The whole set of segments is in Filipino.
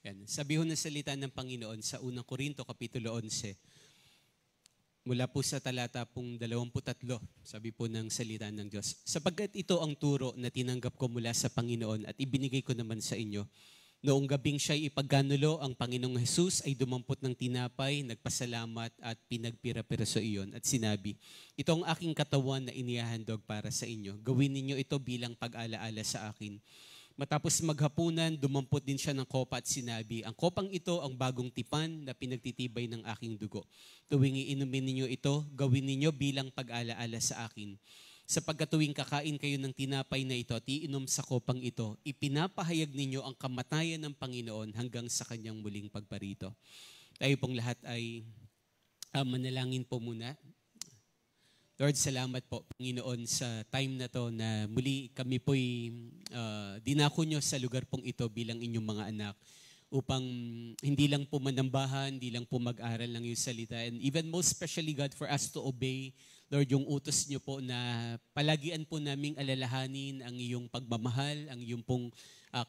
Yan. Sabi ho ng salita ng Panginoon sa unang Korinto, Kapitulo 11, mula po sa talata pong 23, sabi po ng salita ng Diyos. Sapagkat ito ang turo na tinanggap ko mula sa Panginoon at ibinigay ko naman sa inyo. Noong gabing siya'y ipagkanulo, ang Panginoong Jesus ay dumampot ng tinapay, nagpasalamat at pinagpira-pira sa iyon at sinabi, ito ang aking katawan na inihahandog para sa inyo. Gawin ninyo ito bilang pag-alaala sa akin. Matapos maghapunan, dumampot din siya ng kopa at sinabi, ang kopang ito ang bagong tipan na pinagtitibay ng aking dugo. Tuwing iinumin ninyo ito, gawin ninyo bilang pag-alaala sa akin. Sapagkat tuwing kakain kayo ng tinapay na ito at iinom sa kopang ito, ipinapahayag ninyo ang kamatayan ng Panginoon hanggang sa kanyang muling pagparito. Tayo pong lahat ay manalangin po muna. Lord, salamat po, Panginoon, sa time na to na muli kami po'y dinako nyo sa lugar pong ito bilang inyong mga anak upang hindi lang po manambahan, hindi lang po mag-aral ng iyong salita, and even most especially, God, for us to obey, Lord, yung utos nyo po na palagian po naming alalahanin ang iyong pagmamahal, ang iyong pong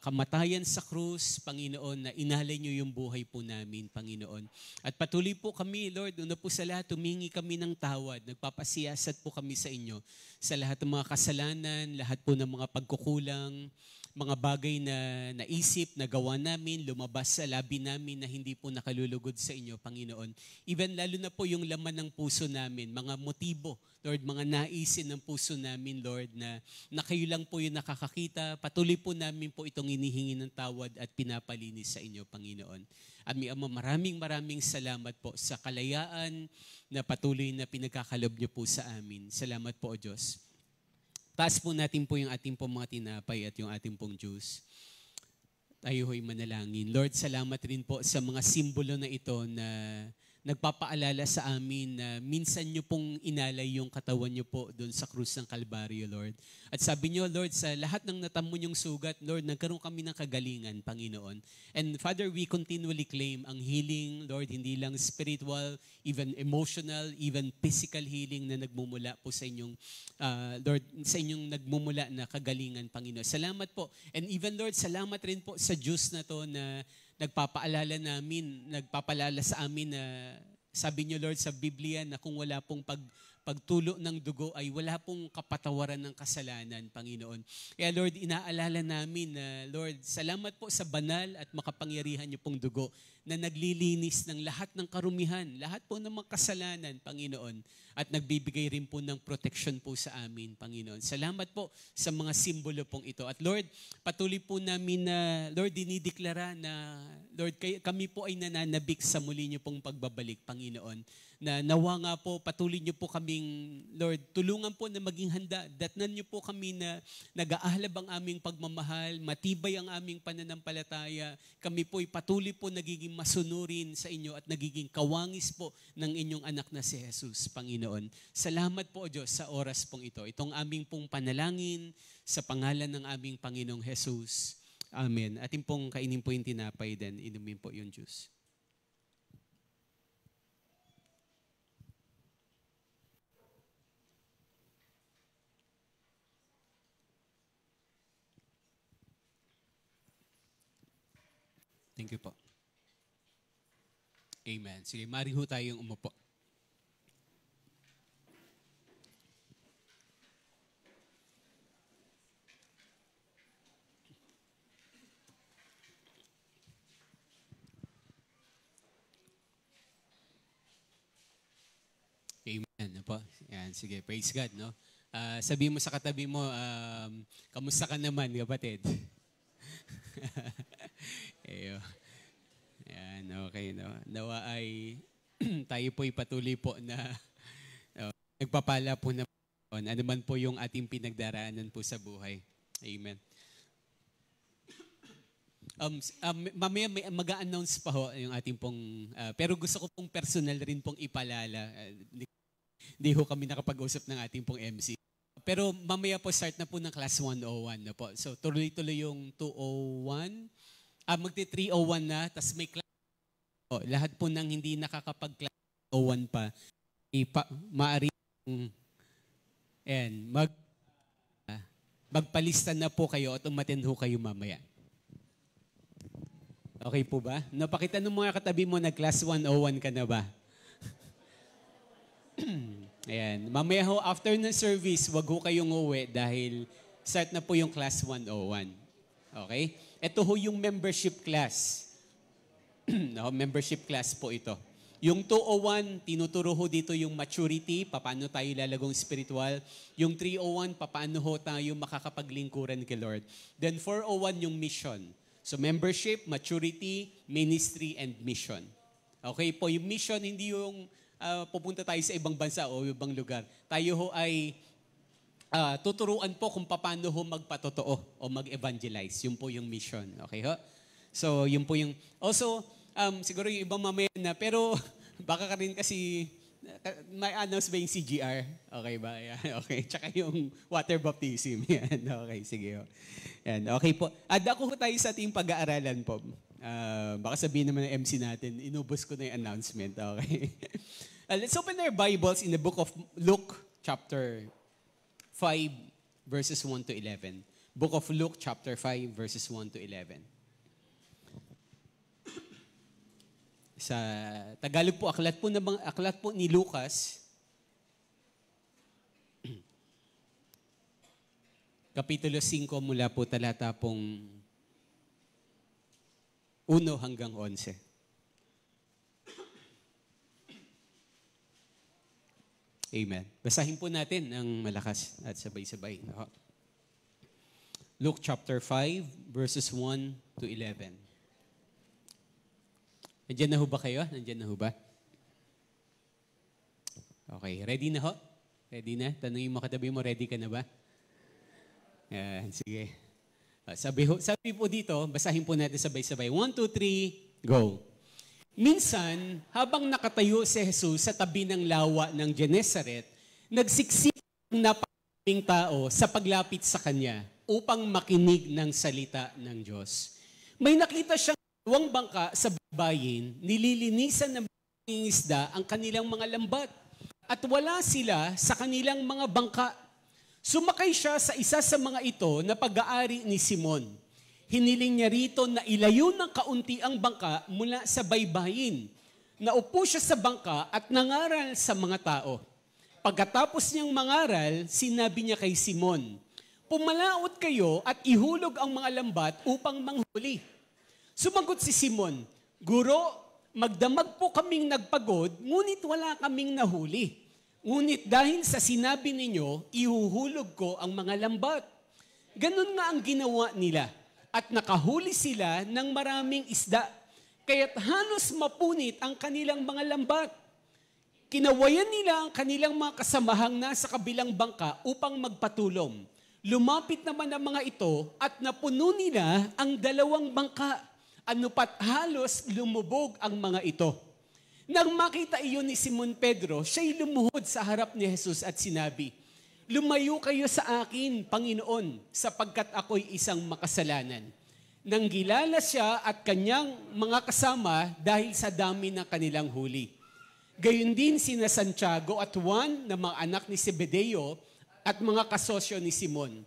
kamatayan sa krus, Panginoon, na inalay nyo yung buhay po namin, Panginoon. At patuloy po kami, Lord, una po sa lahat, tumingi kami ng tawad. Nagpapasiyasat po kami sa inyo sa lahat ng mga kasalanan, lahat po ng mga pagkukulang, mga bagay na naisip, nagawa namin, lumabas sa labi namin na hindi po nakalulugod sa inyo, Panginoon. Even lalo na po yung laman ng puso namin, mga motibo, Lord, mga naisin ng puso namin, Lord, na kayo lang po yung nakakakita. Patuloy po namin po itong inihingi ng tawad at pinapalinis sa inyo, Panginoon. Ami Ama, maraming salamat po sa kalayaan na patuloy na pinagkakalob niyo po sa amin. Salamat po, O Diyos. Taas po natin po yung ating pong mga tinapay at yung ating pong juice. Tayo ho'y manalangin. Lord, salamat rin po sa mga simbolo na ito na nagpapaalala sa amin na minsan nyo pong inalay yung katawan nyo po doon sa krus ng Kalbaryo, Lord. At sabi nyo, Lord, sa lahat ng natamo nyong sugat, Lord, nagkaroon kami ng kagalingan, Panginoon. And Father, we continually claim ang healing, Lord, hindi lang spiritual, even emotional, even physical healing na nagmumula po sa inyong, Lord, sa inyong nagmumula na kagalingan, Panginoon. Salamat po. And even, Lord, salamat rin po sa juice na to na nagpapalala sa amin na sabi niyo, Lord, sa Biblia na kung wala pong pagtulo ng dugo ay wala pong kapatawaran ng kasalanan, Panginoon. Kaya Lord, inaalala namin na, Lord, salamat po sa banal at makapangyarihan niyo pong dugo na naglilinis ng lahat ng karumihan, lahat po ng mga kasalanan, Panginoon, at nagbibigay rin po ng protection po sa amin, Panginoon. Salamat po sa mga simbolo pong ito. At Lord, patuloy po namin na, Lord, dinideklara na, Lord, kami po ay nananabik sa muli niyo pong pagbabalik, Panginoon, na nawa nga po, patuloy niyo po kaming, Lord, tulungan po na maging handa. Datnan niyo po kami na nag-aahlab ang aming pagmamahal, matibay ang aming pananampalataya. Kami po ay patuloy po nagiging masunurin sa inyo at nagiging kawangis po ng inyong anak na si Jesus, Panginoon. Salamat po, O Diyos, sa oras pong ito. Itong aming pong panalangin sa pangalan ng aming Panginoong Jesus. Amen. Ating pong kainin po yung tinapay din, inumin po yung juice. Thank you po. Amen. Sige, mari ho tayong umupo. Amen. Po. Yan, sige, praise God, no? Sabi mo sa katabi mo, kamusta ka naman, kapatid? Ayo. Yan, okay, no? Nawa ay tayo po'y patuloy po na nagpapala po na ano man po yung ating pinagdaraanan po sa buhay. Amen. Mamaya mag-a-announce pa ho yung ating pong, pero gusto ko pong personal rin pong ipalala. Hindi ho kami nakapag-usap ng ating pong MC. Pero mamaya po start na po ng class 101 na po. So tuloy-tuloy yung 201. Magti-301 na, tas may class. Lahat po ng hindi nakakapag-class 101 pa, maaari magpalista na po kayo at umattend ho kayo mamaya. Okay po ba? Napakita ng mga katabi mo na class 101 ka na ba? Ayan. Mamaya ho, after ng service, wag ho kayong uwi dahil start na po yung class 101. Okay? Ito ho yung membership class. No, membership class po ito. Yung 201, tinuturo ho dito yung maturity, paano tayo lalagong spiritual. Yung 301, paano ho tayo makakapaglingkuran kay Lord. Then 401, yung mission. So membership, maturity, ministry, and mission. Okay po, yung mission, hindi yung pupunta tayo sa ibang bansa o ibang lugar. Tayo ho ay tuturuan po kung paano ho magpatotoo o mag-evangelize. Yun po yung mission. Okay ho? So, yun po yung... Also, siguro yung ibang mamaya na, pero baka ka rin kasi may announce ba yung CGR? Okay ba? Yan, okay. Tsaka yung water baptism. Yan. Okay, sige ho. Yan. Okay po. Dako ho tayo sa ating pag-aaralan po. Baka sabihin naman ng MC natin, inubos ko na yung announcement. Okay. Let's open our Bibles in the book of Luke, chapter 5, verses 1 to 11. Book of Luke, chapter 5, verses 1 to 11. Sa Tagalog po, aklat po ni Lucas, Kapitulo 5 mula po talata pong 1 hanggang 11. Amen. Basahin po natin ng malakas at sabay-sabay. Luke chapter 5, verses 1 to 11. Nandiyan na ho ba kayo? Nandiyan na ho ba? Okay, ready na ho? Ready na? Tanungin mo katabi mo, ready ka na ba? Yan, sige. Sabi po dito, basahin po natin sabay-sabay. 1, 2, 3, go. Minsan, habang nakatayo si Jesus sa tabi ng lawa ng Genesaret, nagsiksik ang napakaraming tao sa paglapit sa kanya upang makinig ng salita ng Diyos. May nakita siyang dalawang bangka sa baybayin, nililinisan ng isda ang kanilang mga lambat at wala sila sa kanilang mga bangka. Sumakay siya sa isa sa mga ito na pag-aari ni Simon. Hiniling niya rito na ilayo ng kaunti ang bangka mula sa baybayin. Naupo siya sa bangka at nangaral sa mga tao. Pagkatapos niyang mangaral, sinabi niya kay Simon, "Pumalaot kayo at ihulog ang mga lambat upang manghuli." Sumagot si Simon, "Guro, magdamag po kaming nagpagod, ngunit wala kaming nahuli. Ngunit dahil sa sinabi ninyo, ihuhulog ko ang mga lambat." Ganun nga ang ginawa nila. At nakahuli sila ng maraming isda, kaya't halos mapunit ang kanilang mga lambat. Kinawayan nila ang kanilang mga kasamahang nasa kabilang bangka upang magpatulong. Lumapit naman ang mga ito at napuno nila ang dalawang bangka. Ano pat halos lumubog ang mga ito. Nang makita iyon ni Simon Pedro, siya'y lumuhod sa harap ni Jesus at sinabi, "Lumayo kayo sa akin, Panginoon, sapagkat ako'y isang makasalanan." Nang gilala siya at kanyang mga kasama dahil sa dami ng kanilang huli. Gayon din sina Santiago at Juan na mga anak ni Zebedeo at mga kasosyo ni Simon.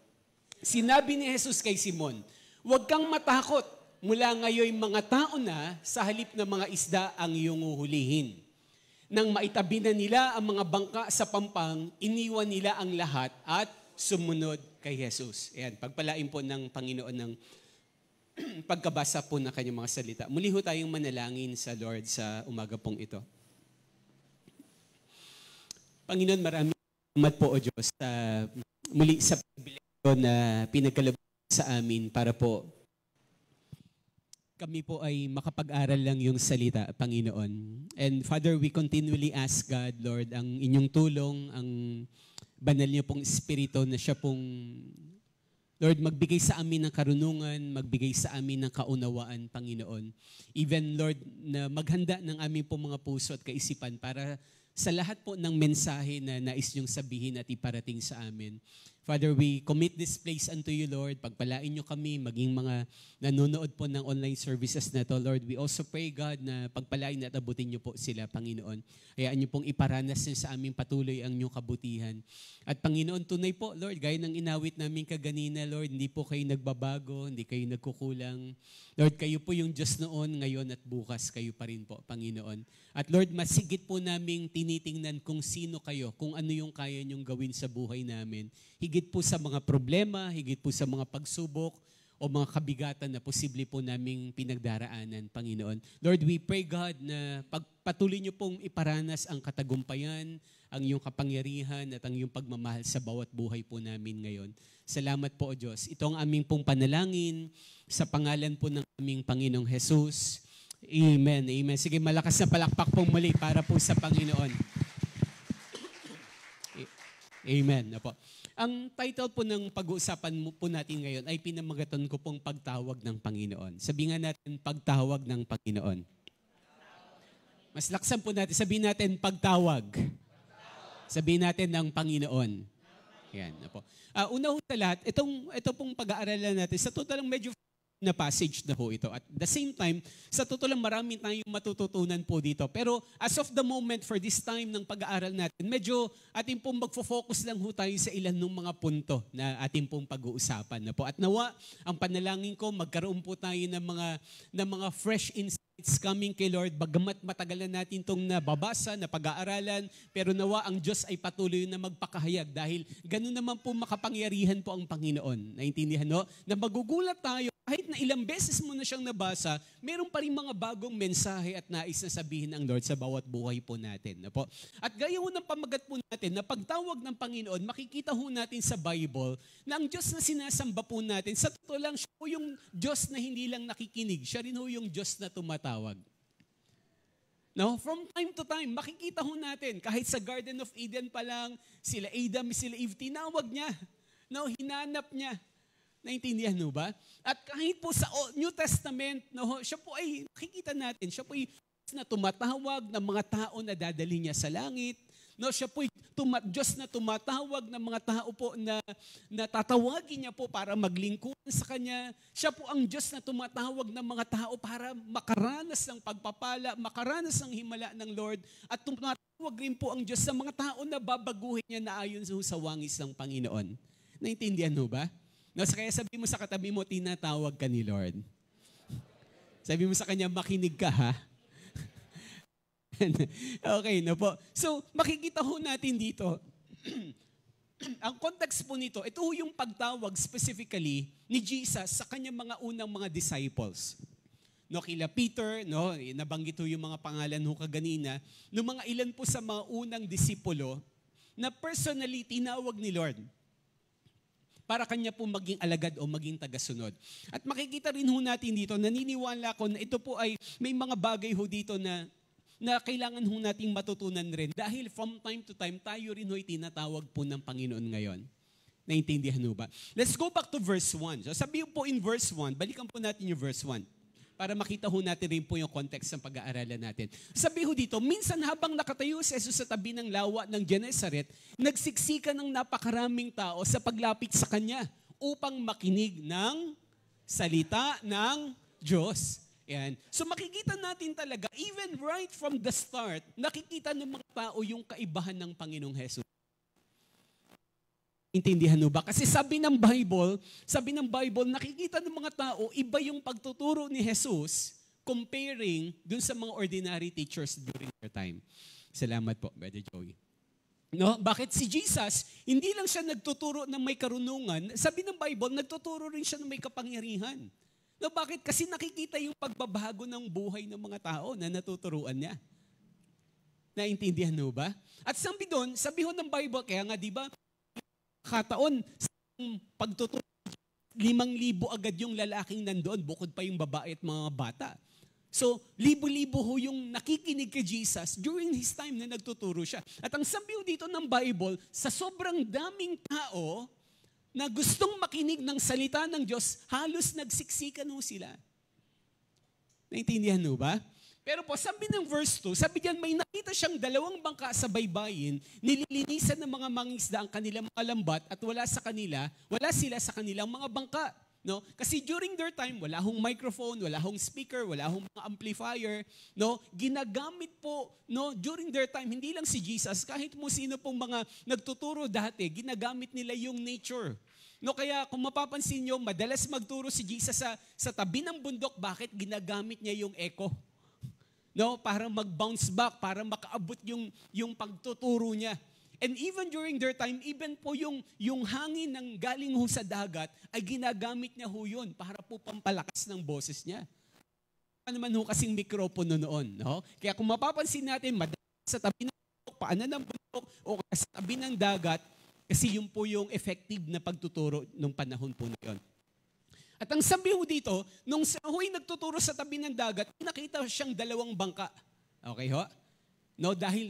Sinabi ni Jesus kay Simon, "Huwag kang matakot, mula ngayon mga tao na sa halip ng mga isda ang iyong uhulihin." Nang maitabi na nila ang mga bangka sa pampang, iniwan nila ang lahat at sumunod kay Jesus. Ayan, pagpalain po ng Panginoon ng pagkabasa po ng kanyang mga salita. Muli ho tayong manalangin sa Lord sa umaga pong ito. Panginoon, maraming salamat po o Diyos muli sa pribileyo na pinagkaloob sa amin para po kami po ay makapag-aral lang yung salita, Panginoon. And Father, we continually ask God, Lord, ang inyong tulong, ang banal niyo pong Espiritu na siya pong, Lord, magbigay sa amin ng karunungan, magbigay sa amin ng kaunawaan, Panginoon. Even, Lord, na maghanda ng aming pong mga puso at kaisipan para sa lahat po ng mensahe na nais niyong sabihin at iparating sa amin. Father, we commit this place unto you, Lord. Pagpalain nyo kami, maging mga nanonood po ng online services na to, Lord. We also pray, God, na pagpalain at abutin nyo po sila, Panginoon. Hayaan nyo pong iparanas nyo sa aming patuloy ang inyong kabutihan. At Panginoon, tunay po, Lord, gaya ng inawit namin kaganina, Lord, hindi po kayo nagbabago, hindi kayo nagkukulang. Lord, kayo po yung Diyos noon, ngayon at bukas, kayo pa rin po, Panginoon. At Lord, masigit po naming tinitingnan kung sino kayo, kung ano yung kaya nyong gawin sa buhay namin. Higit po sa mga problema, higit po sa mga pagsubok o mga kabigatan na posible po naming pinagdaraanan, Panginoon. Lord, we pray, God, na pagpatuloy niyo pong iparanas ang katagumpayan, ang iyong kapangyarihan at ang iyong pagmamahal sa bawat buhay po namin ngayon. Salamat po, O Diyos. Ito ang aming pong panalangin sa pangalan po ng aming Panginoong Jesus. Amen. Amen. Sige, malakas na palakpak pong muli para po sa Panginoon. Amen. Apo. Ang title po ng pag-uusapan po natin ngayon ay pinamagatan ko pong pagtawag ng Panginoon. Sabihin nga natin, pagtawag ng Panginoon. Mas laksan po natin, sabihin natin, pagtawag. Sabihin natin ng Panginoon. Yan. Apo. Una ho sa lahat, ito pong pag-aaralan natin, sa totoo lang medyo na passage na ho ito. At the same time, sa totoo lang marami tayong matututunan po dito. Pero as of the moment, for this time ng pag-aaral natin, medyo ating pong magfo-focus lang ho tayo sa ilan ng mga punto na ating pong pag-uusapan na po. At nawa, ang panalangin ko, magkaroon po tayo ng mga fresh insights coming kay Lord. Bagamat matagal na natin itong nababasa, na pag-aaralan, pero nawa ang Diyos ay patuloy na magpakahayag dahil ganun naman po makapangyarihan po ang Panginoon. Naintindihan, no? Na magugulat tayo kahit na ilang beses mo na siyang nabasa, meron pa rin mga bagong mensahe at nais na sabihin ng Lord sa bawat buhay po natin. Po. At gaya ho ng pamagat po natin, na pagtawag ng Panginoon, makikita ho natin sa Bible na ang Diyos na sinasamba po natin, sa totoo lang, siya po yung Diyos na hindi lang nakikinig, siya rin ho yung Diyos na tumatawag. No? From time to time, makikita ho natin, kahit sa Garden of Eden pa lang, sila Adam, sila Eve, tinawag niya. No? Hinanap niya. Naintindihan mo ba? At kahit po sa New Testament, no, siya po ay, nakikita natin, siya po ay na tumatawag ng mga tao na dadali niya sa langit. No, siya po ay Diyos na tumatawag ng mga tao po na tatawagin niya po para maglingkuran sa Kanya. Siya po ang Diyos na tumatawag ng mga tao para makaranas ng pagpapala, makaranas ng himala ng Lord. At tumatawag rin po ang Diyos sa mga tao na babaguhin niya na ayon sa wangis ng Panginoon. Naintindihan mo ba? No, kaya sabi mo sa katabi mo, tinatawag ka ni Lord. Sabi mo sa kanya, makinig ka ha. Okay, no po. So, makikita ho natin dito, ang context po nito, ito yung pagtawag specifically ni Jesus sa kanyang mga unang mga disciples. No, kila Peter, no, nabanggit ho yung mga pangalan ho kaganina, no mga ilan po sa mga unang disipulo na personally tinawag ni Lord para kanya po maging alagad o maging tagasunod. At makikita rin ho natin dito, naniniwala ko na ito po ay may mga bagay ho dito na kailangan ho nating matutunan rin. Dahil from time to time, tayo rin ho tinatawag po ng Panginoon ngayon. Naintindihan ho ba? Let's go back to verse 1. So sabi po in verse 1, balikan po natin yung verse 1 para makita ho natin rin po yung context ng pag-aaralan natin. Sabi ho dito, minsan habang nakatayo si Jesus sa tabi ng lawa ng Genesaret, nagsiksika ng napakaraming tao sa paglapit sa Kanya upang makinig ng salita ng Diyos. Yan. So makikita natin talaga, even right from the start, nakikita ng mga tao yung kaibahan ng Panginoong Jesus. Intindihan mo ba? Kasi sabi ng Bible, nakikita ng mga tao, iba yung pagtuturo ni Jesus comparing dun sa mga ordinary teachers during their time. Salamat po, Brother Joey. No, bakit si Jesus, hindi lang siya nagtuturo ng may karunungan, sabi ng Bible, nagtuturo rin siya ng may kapangyarihan. No, bakit? Kasi nakikita yung pagbabago ng buhay ng mga tao na natuturuan niya. Naintindihan mo ba? At sabi doon, sabi ho ng Bible, kaya nga di ba, kataon, sa pagtuturo, 5,000 agad yung lalaking nandoon, bukod pa yung babae at mga bata. So, libo-libo ho yung nakikinig kay Jesus during his time na nagtuturo siya. At ang sabi ho dito ng Bible, sa sobrang daming tao na gustong makinig ng salita ng Diyos, halos nagsiksikan ho sila. Naintindihan ho ba? Pero po, sabi ng verse 2, sabi diyan, may nakita siyang 2 bangka sa baybayin, nililinisan ng mga mangingisda ang kanilang mga lambat at wala sila sa kanilang mga bangka. No? Kasi during their time, wala hong microphone, wala hong speaker, wala hong mga amplifier. No? Ginagamit po, no, during their time, hindi lang si Jesus, kahit mo sino pong mga nagtuturo dati, ginagamit nila yung nature. No, kaya kung mapapansin nyo, madalas magturo si Jesus sa tabi ng bundok, bakit ginagamit niya yung echo? No, para mag-bounce back, para makaabot yung pagtuturo niya. And even during their time, even po yung hangin ng galing ho sa dagat, ay ginagamit niya ho yun para po pampalakas ng boses niya. Ano naman ho kasing mikropono noon. No? Kaya kung mapapansin natin, madalas sa tabi ng bundok, paanan ng bundok, o sa tabi ng dagat, kasi yun po yung effective na pagtuturo nung panahon po na yun. At ang sabi ho dito, nung ako'y nagtuturo sa tabi ng dagat, nakita siyang 2 bangka. Okay ho? No, dahil,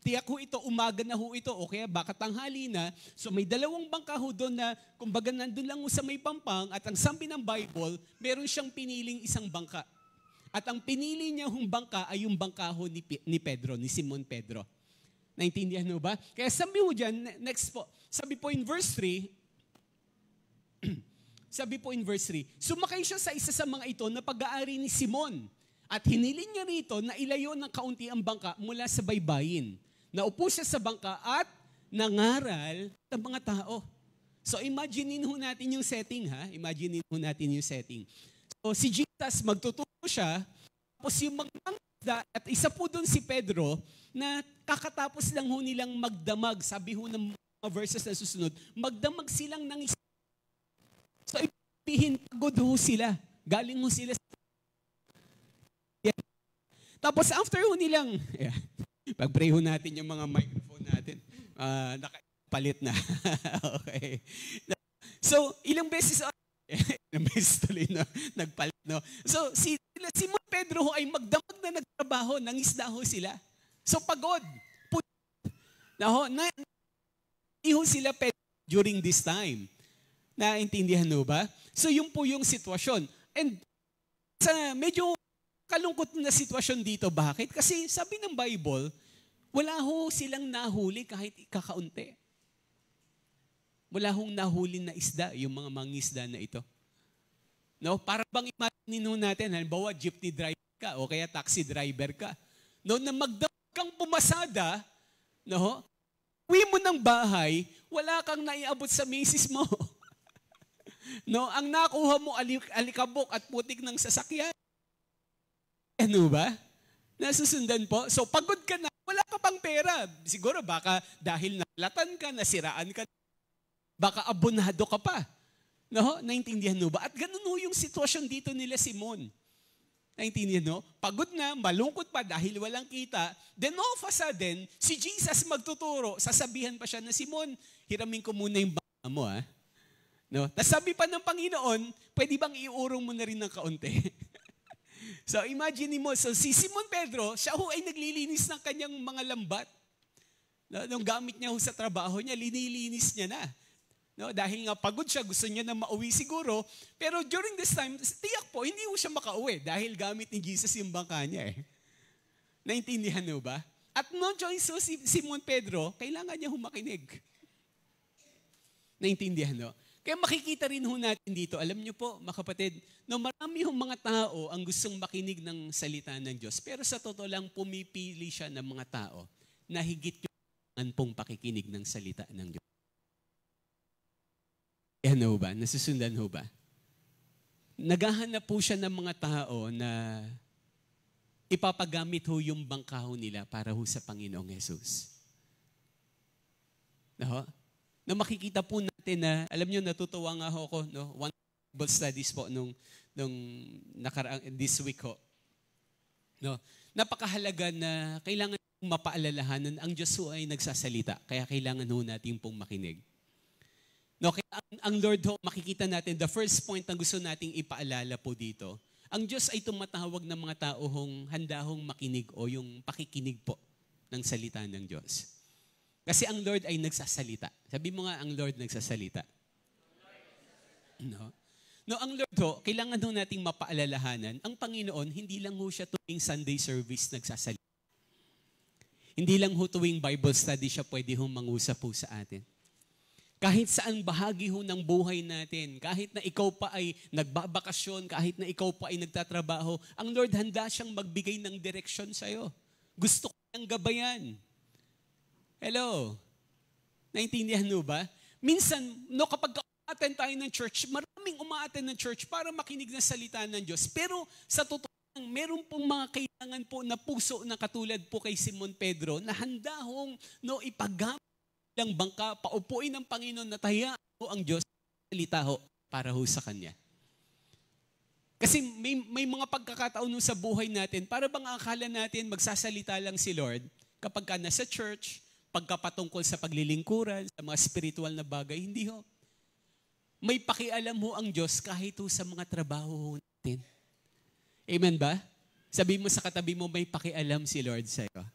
tiyak ho ito, umaga na ho ito, o kaya baka tanghali na. So may 2 bangka ho doon na, kumbaga nandun lang ho sa may pampang, at ang sabi ng Bible, meron siyang piniling isang bangka. At ang pinili niya hong bangka ay yung bangka ho ni Pedro, ni Simon Pedro. Naintindihan ho ba? Kaya sabi ho dyan, next po, sabi po in verse 3, sumakay siya sa isa sa mga ito na pag-aari ni Simon at hiniling niya rito na ilayo ng kaunti ang bangka mula sa baybayin. Naupo siya sa bangka at nangaral ng mga tao. So imaginein ho natin yung setting, ha? Imaginein ho natin yung setting. So si Jesus, magtuturo siya, tapos yung mga isda, at isa po doon si Pedro na kakatapos lang ho nilang magdamag, sabi ho ng mga verses na susunod, magdamag silang ng isda. So, ibihin, pagod ho sila. Galing ho sila. Yeah. Tapos, after ho nilang, pag-pray ho natin yung mga microphone natin. Nakapalit na. Okay. So, ilang beses tuloy na nagpalit. No? So, si Simon Pedro ho ay magdamag na nagtrabaho, nangisda ho sila. So, pagod. Iho sila during this time. Naintindihan mo ba? So yun po yung sitwasyon. And sa medyo kalungkot na sitwasyon dito, bakit? Kasi sabi ng Bible, wala ho silang nahuli kahit kakaunti. Wala hong nahuli na isda, yung mga mangisda na ito. No? Para bang imagine natin, halimbawa jeepney driver ka o kaya taxi driver ka. No? Na magdamag kang pumasada, no? Uwi mo ng bahay, wala kang naiabot sa misis mo. No, ang nakuha mo alikabok at putik ng sasakyan. Ano ba? Nasusundan po. So pagod ka na, wala ka pang pera. Siguro baka dahil nalatan ka, nasiraan ka, baka abonado ka pa. No? Naintindihan mo ba? At ganun ho yung sitwasyon dito nila Simon. Naintindihan mo? Pagod na, malungkot pa dahil walang kita. Then all of a sudden, si Jesus magtuturo, sasabihan pa siya na, Simon, hiramin ko muna yung bangka mo, ha? No? Tapos sabi pa ng Panginoon, pwede bang iurong mo na rin ng kaunti? So imagine mo, so si Simon Pedro, siya ho ay naglilinis ng kanyang mga lambat. No? Nung gamit niya ho sa trabaho niya, linilinis niya na. No? Dahil nga pagod siya, gusto niya na mauwi siguro. Pero during this time, tiyak po, hindi ho siya makauwi dahil gamit ni Jesus yung bangka niya. Naintindihan mo ba? At no choice so si Simon Pedro, kailangan niya humakinig. Naintindihan no? Kaya makikita rin ho natin dito, alam niyo po, mga kapatid, no, marami hong mga tao ang gustong makinig ng salita ng Diyos. Pero sa totoo lang, pumipili siya ng mga tao na higit yung pong pakikinig ng salita ng Diyos. Yan ho ba? Nasusundan ho ba? Naghahanap po siya ng mga tao na ipapagamit ho yung bangka ho nila para ho sa Panginoong Jesus. No? Na makikita po natin na, alam nyo, natutuwa nga ho ako, no? One Bible studies po nung this week ho. No? Napakahalaga na kailangan mapaalalahanan, ang Diyos ho ay nagsasalita, kaya kailangan ho natin pong makinig. No, kaya ang Lord ho, makikita natin, the first point na gusto nating ipaalala po dito, ang Diyos ay tumatawag ng mga tao hong handa hong makinig o yung pakikinig po ng salita ng Diyos. Kasi ang Lord ay nagsasalita. Sabi mo nga, ang Lord nagsasalita. No? No, ang Lord ho, kailangan ho nating mapaalalahanan, ang Panginoon, hindi lang ho siya tuwing Sunday service nagsasalita. Hindi lang ho tuwing Bible study siya pwede ho mangusap po sa atin. Kahit saan bahagi ho ng buhay natin, kahit na ikaw pa ay nagbabakasyon, kahit na ikaw pa ay nagtatrabaho, ang Lord handa siyang magbigay ng direksyon sa'yo. Gusto ko niyang gabayan. Hello? Naintindihan mo ba? Minsan, no, kapag umaattend tayo ng church, maraming umaattend ng church para makinig ng salita ng Diyos. Pero sa totoo lang, meron pong mga kailangan po na puso na katulad po kay Simon Pedro na handa hong ipagamit ng bangka, paupuin ng Panginoon na tahayaan ho ang Diyos salita ho para ho sa Kanya. Kasi may mga pagkakataon sa buhay natin, para bang akala natin magsasalita lang si Lord kapag ka nasa church, pagkapatungkol sa paglilingkuran, sa mga spiritual na bagay, hindi ho. May pakialam ho ang Diyos kahit ho sa mga trabaho ho natin. Amen ba? Sabi mo sa katabi mo, may pakialam si Lord sa'yo.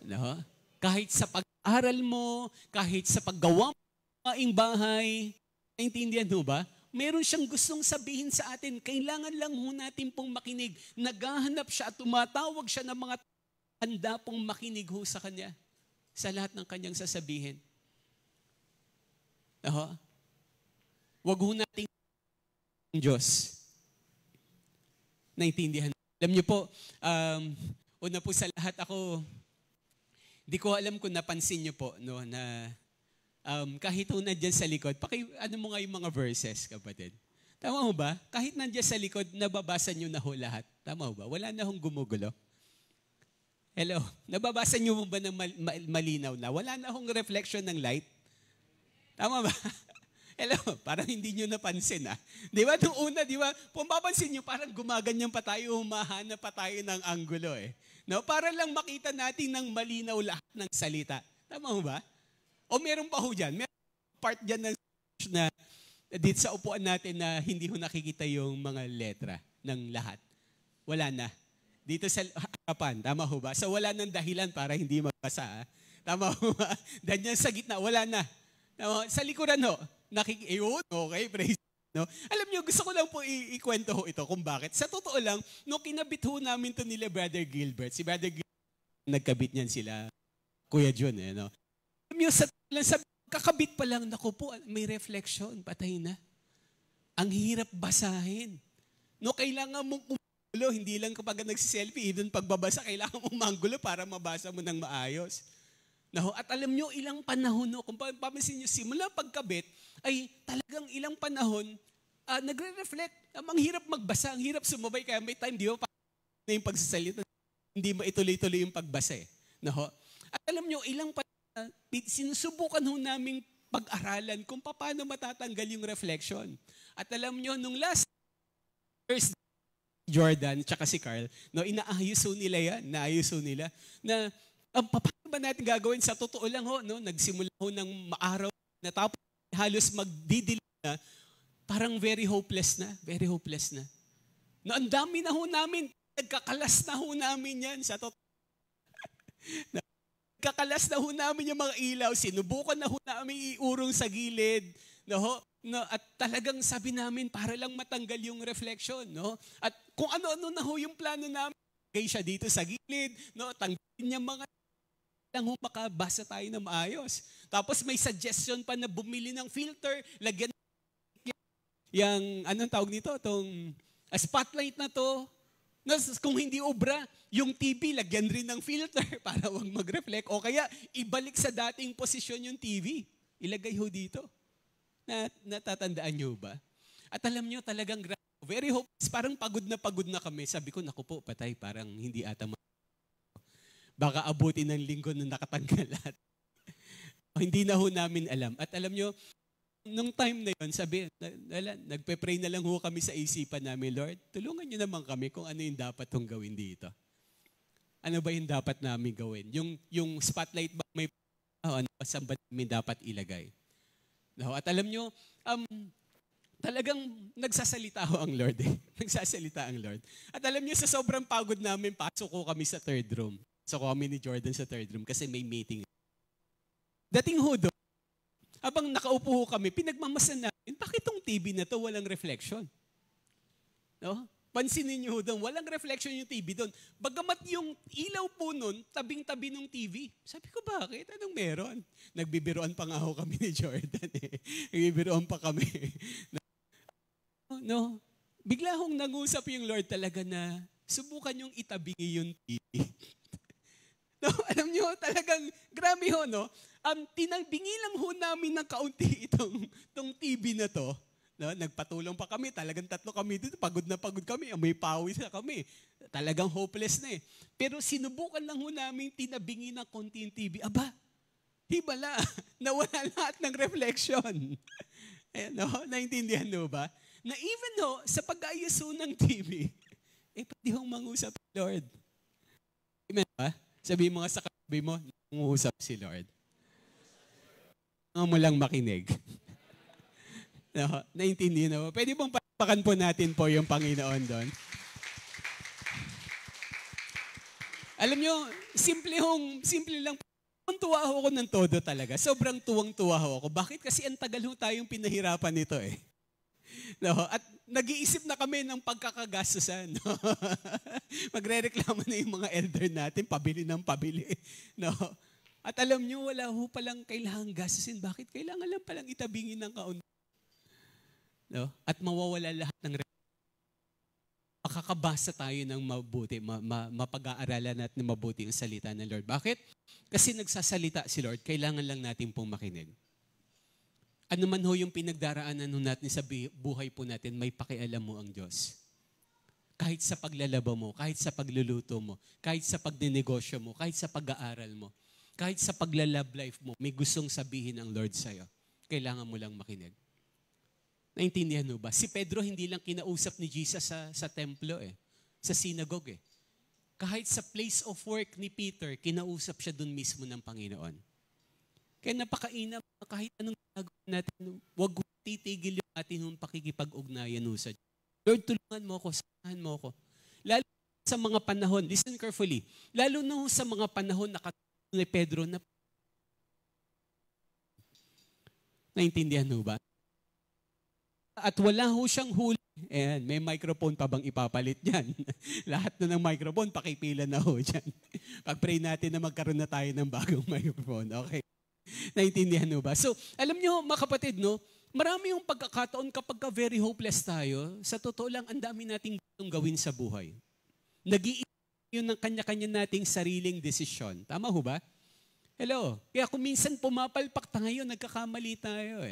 No? Kahit sa pag-aral mo, kahit sa paggawa mo ng bahay, naintindihan mo ba? Meron siyang gustong sabihin sa atin. Kailangan lang ho natin pong makinig. Naghahanap siya at tumatawag siya ng mga handa pong makinig ho sa Kanya sa lahat ng Kanyang sasabihin. Wag ho nating ang Diyos. Naintindihan. Alam niyo po, una po sa lahat ako, di ko alam kung napansin niyo po, no, na kahit ho nandyan sa likod, ano mo nga yung mga verses, kapatid? Tama ho ba? Kahit nandyan sa likod, nababasa niyo na ho lahat. Tama ho ba? Wala na hong gumugulo. Hello? Nababasa niyo ba ng malinaw na? Wala na hong reflection ng light? Tama ba? Hello? Parang hindi niyo napansin, ah. Di ba? Nung una, di ba? Kung mapapansin niyo, parang gumaganyan pa tayo, humahanap pa tayo ng anggulo, eh. No? Para lang makita natin ng malinaw lahat ng salita. Tama ho ba? O meron pa ho dyan? Meron part dyan ng na dito sa upuan natin na hindi ho nakikita yung mga letra ng lahat. Wala na. Dito sa harapan, tama ho ba? So wala nang dahilan para hindi magbasa. Ah. Tama ho ba? Danyan sa gitna, wala na. Tama, sa likuran ho, okay, praise. No? Alam niyo, gusto ko lang po ikwento ho ito kung bakit. Sa totoo lang, nung kinabit ho namin to nila Brother Gilbert, si Brother Gilbert, nagkabit niyan sila, Kuya John, eh, no? Alam niyo, kakabit pa lang, naku po, may reflection, patay na. Ang hirap basahin. No, kailangan mong umanggulo, hindi lang kapag nagsiselfie, even pagbabasa, kailangan mong umanggulo para mabasa mo ng maayos. No, at alam niyo, ilang panahon, no, kung papansin niyo, simula pagkabit, ay talagang ilang panahon, nagre-reflect. Ang hirap magbasa, ang hirap sumabay, kaya may time, di ba, na yung pagsasalita, hindi maituloy-tuloy yung pagbasa, eh. No? At alam niyo, ilang panahon, sinusubukan ho naming pag-aralan kung paano matatanggal yung reflection. At alam nyo, nung last Thursday, Jordan at si Carl, no, inaayos ho nila yan, na paano ba natin gagawin? Sa totoo lang ho, no, nagsimula ho ng maaraw, na tapos halos magdidilim na, parang very hopeless na. No, ang dami na ho namin, nagkakalas na ho namin yan, sa totoo. Kakalas na ho namin yung mga ilaw, sinubukan na ho namin iurong sa gilid, no? At talagang sabi namin para lang matanggal yung reflection, no? At kung ano-ano na ho yung plano namin, lagay siya dito sa gilid, no? Tanggalin niya mga lang ho makabasa tayo na maayos. Tapos may suggestion pa na bumili ng filter, lagyan yung anong tawag nito, tong spotlight na to. Kung hindi obra, yung TV, lagyan rin ng filter para wag mag-reflect. O kaya, ibalik sa dating posisyon yung TV. Ilagay ho dito. Natatandaan nyo ba? At alam nyo, talagang very hopeless. Parang pagod na kami. Sabi ko, naku po, patay. Parang hindi ata baka abutin ng linggo na nakatanggal lahat. Hindi na ho namin alam. At alam nyo, nung time na yun, sabi, nagpe-pray na lang ho kami sa isipan namin, Lord, tulungan niyo naman kami kung ano yung dapat hong gawin dito. Ano ba yung dapat namin gawin? Yung spotlight ba may ano, saan ba namin dapat ilagay? No, at alam nyo, talagang nagsasalita ho ang Lord. Nagsasalita ang Lord. At alam nyo, sa sobrang pagod namin, pasok ko kami sa third room. So kami ni Jordan sa third room kasi may meeting. Dating ho doon, habang nakaupo ho kami, pinagmamasan na Bakit tong TV na to walang reflection? No? Pansinin niyo doon, walang reflection yung TV doon. Bagamat yung ilaw po noon, tabing-tabi ng TV. Sabi ko, bakit? Anong meron? Nagbibiroan pa nga ako kami ni Jordan. Nagbibiroan pa kami. No? Bigla akong nag-usap yung Lord talaga na subukan yung itabingi yung TV. No, alam nyo, talagang grabe ho, no? Tinabingi lang ho namin ng kaunti itong TV na to. No, nagpatulong pa kami, talagang 3 kami dito, pagod na pagod kami, may pawis na kami. Talagang hopeless na eh. Pero sinubukan lang ho namin tinabingi ng konti yung TV. Aba, hibala, nawala lahat ng reflection. Ayan, no? Naintindihan mo ba? Na even ho, sa pag-ayos ho ng TV, pwede hong mangusap si Lord. Amen ba? Sabihin mo nga sa katabi mo, nangungusap si Lord. Nga mo lang makinig. No, naintindihan mo. Pwede bang palakpakan po natin po yung Panginoon doon? Alam nyo, simple lang. Tuwa ako ng todo talaga. Sobrang tuwang-tuwa ako. Bakit? Kasi ang tagal ho tayong pinahirapan nito eh. No, at nag-iisip na kami ng pagkakagastusan. No? Magre-reklamo na yung mga elder natin, pabili ng pabili. No? At alam nyo, wala ho palang kailangang gastusin. Bakit? Kailangan lang palang itabingin ng kaunti. No? At mawawala lahat ng makakabasa tayo ng mabuti, mapag-aaralan natin ng mabuti ang salita ng Lord. Bakit? Kasi nagsasalita si Lord, kailangan lang natin pong makinig. Ano man ho yung pinagdaraanan natin sa buhay po natin, may pakialam mo ang Diyos. Kahit sa paglalaba mo, kahit sa pagluluto mo, kahit sa pagdinegosyo mo, kahit sa pag-aaral mo, kahit sa paglalove life mo, may gustong sabihin ang Lord sa'yo. Kailangan mo lang makinig. Naintindihan mo ba? Si Pedro hindi lang kinausap ni Jesus sa templo sa synagogue Kahit sa place of work ni Peter, kinausap siya dun mismo ng Panginoon. Kaya napakainam, kahit anong ginagawa natin, huwag titigil yung ating pakikipag-ugnayan sa Diyos. Lord, tulungan mo ako, samahan mo ako. Lalo sa mga panahon, listen carefully, lalo na sa mga panahon na katulad ni Pedro na naintindihan mo ba? At wala ho siyang huli. Ayan, may microphone pa bang ipapalit dyan? Lahat na ng microphone, pakipila na ho dyan. Pag-pray natin na magkaroon na tayo ng bagong microphone. Okay. Naintindihan mo ba? So, alam nyo, mga kapatid, no? Marami yung pagkakataon kapag very hopeless tayo, sa totoo lang, ang dami nating gustong gawin sa buhay. Nag-iisip yun ng kanya-kanya nating sariling desisyon. Tama ho ba? Hello? Kaya kung minsan pumapalpak tayo, nagkakamali tayo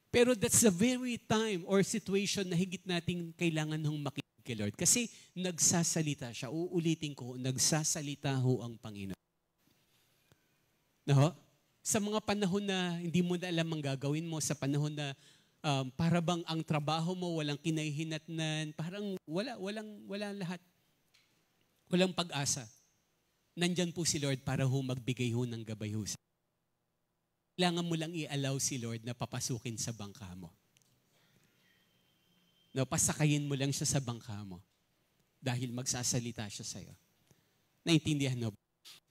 Pero that's the very time or situation na higit nating kailangan hong makinig kay Lord. Kasi nagsasalita siya. Uulitin ko, nagsasalita ho ang Panginoon. No? Sa mga panahon na hindi mo na alam ang gagawin mo, sa panahon na para bang ang trabaho mo walang kinahihinatnan, parang wala lahat. Walang pag-asa. Nandyan po si Lord para ho magbigay ho ng gabay ho. Kailangan mo lang i-allow si Lord na papasukin sa bangka mo. No, pasakayin mo lang siya sa bangka mo dahil magsasalita siya sa'yo. Naintindihan mo?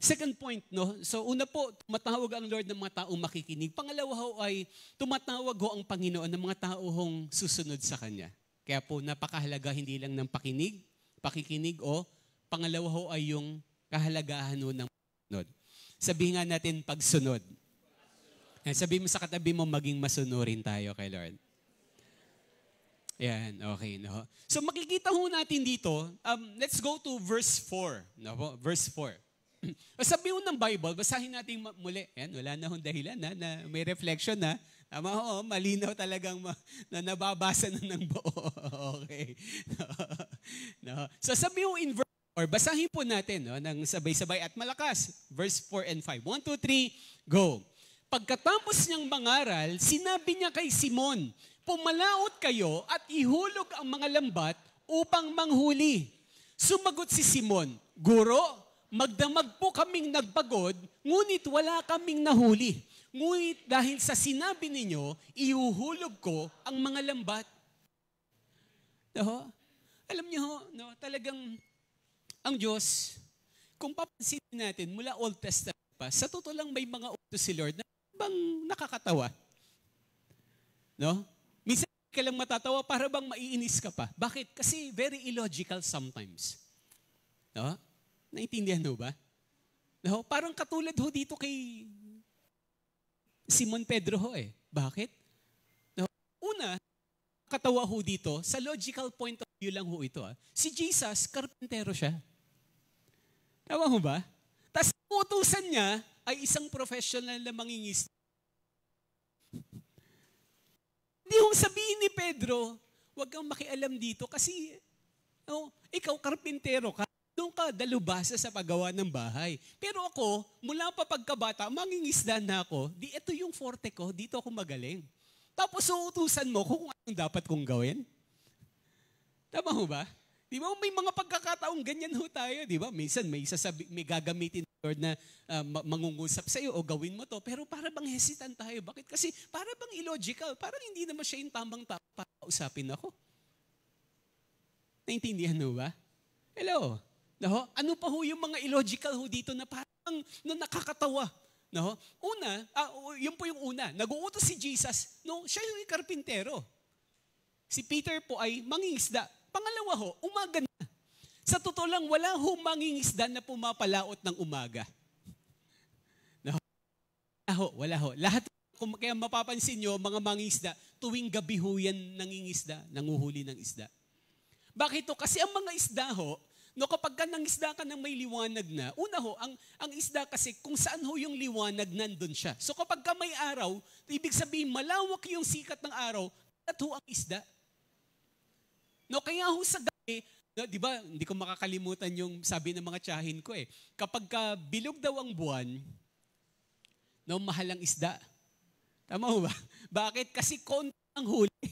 Second point, no? So una po, tumatawag ang Lord ng mga taong makikinig. Pangalawa ho ay tumatawag ho ang Panginoon ng mga taong susunod sa Kanya. Kaya po napakahalaga hindi lang ng pakikinig o pangalawa ho ay yung kahalagahan ho ng pagsunod. Sabihin nga natin pagsunod. Sabi mo sa katabi mo, maging masunurin tayo kay Lord. Yan, okay. No? So makikita ho natin dito, let's go to verse 4. No? Verse 4. Sabi ho ng Bible, basahin natin muli. Yan, wala na hong dahilan na may reflection na. Tama ho, malinaw talagang na nababasa na ng buo. Okay. No? So sabi ho in verse 4, basahin po natin ng sabay-sabay at malakas. Verse 4 and 5. 1, 2, 3, go. Pagkatapos niyang mangaral, sinabi niya kay Simon, pumalaot kayo at ihulog ang mga lambat upang manghuli. Sumagot si Simon, Guro, magdamag po kaming nagpagod, ngunit wala kaming nahuli. Ngunit dahil sa sinabi ninyo, ihuhulog ko ang mga lambat. No? Alam niyo, no, talagang ang Diyos, kung papansinin natin mula Old Testament pa, sa totoo lang may mga utos si Lord na bang nakakatawa. No? Minsan ka lang matatawa para bang maiinis ka pa. Bakit? Kasi very illogical sometimes. No? Naintindihan mo ba? No? Parang katulad ho dito kay Simon Pedro ho eh. Bakit? No? Una, katawa ho dito, sa logical point of view lang ho ito. Si Jesus, karpintero siya. Tama ho ba? Tapos utusan niya ay isang professional na mangingisda. Hindi ho sabihin ni Pedro, huwag kang makialam dito kasi ikaw karpintero ka, doon ka dalubhasa sa paggawa ng bahay. Pero ako, mula pa pagkabata, mangingisda na ako, ito yung forte ko, dito ako magaling. Tapos uutusan mo kung anong dapat kong gawin. Tama ho ba? Di ba may mga pagkakataong ganyan ho tayo, di ba? Minsan may gagamitin ni Lord na mangungusap sa iyo o gawin mo to, pero para bang hesitant tayo. Bakit? Kasi para bang illogical, parang hindi naman siya yung tamang tao para usapin ako. Naintindihan mo ba? Hello? No? Ano pa ho yung mga illogical ho dito na parang nakakatawa? No? Una, yun po yung una. Nag-uutos si Jesus, no, siya yung karpintero. Si Peter po ay mangingisda. Pangalawa ho, umaga na. Sa totoo lang, wala ho mangingisda na pumapalaot ng umaga. No? Wala ho. Lahat, kaya mapapansin nyo, mga mangingisda, tuwing gabi ho yan nangingisda, nanguhuli ng isda. Bakit to? Kasi ang mga isda ho, no, kapag ka nangisda ka ng may liwanag na, una ho, ang isda kasi kung saan ho yung liwanag, nandun siya. So kapag ka may araw, ibig sabihin malawak yung sikat ng araw, at ho ang isda. No, kaya ho sa gabi, no, di ba, hindi ko makakalimutan yung sabi ng mga tiyahin ko eh. Kapag ka bilog daw ang buwan, no, mahal ang isda. Tama ho ba? Bakit? Kasi konti ang huli.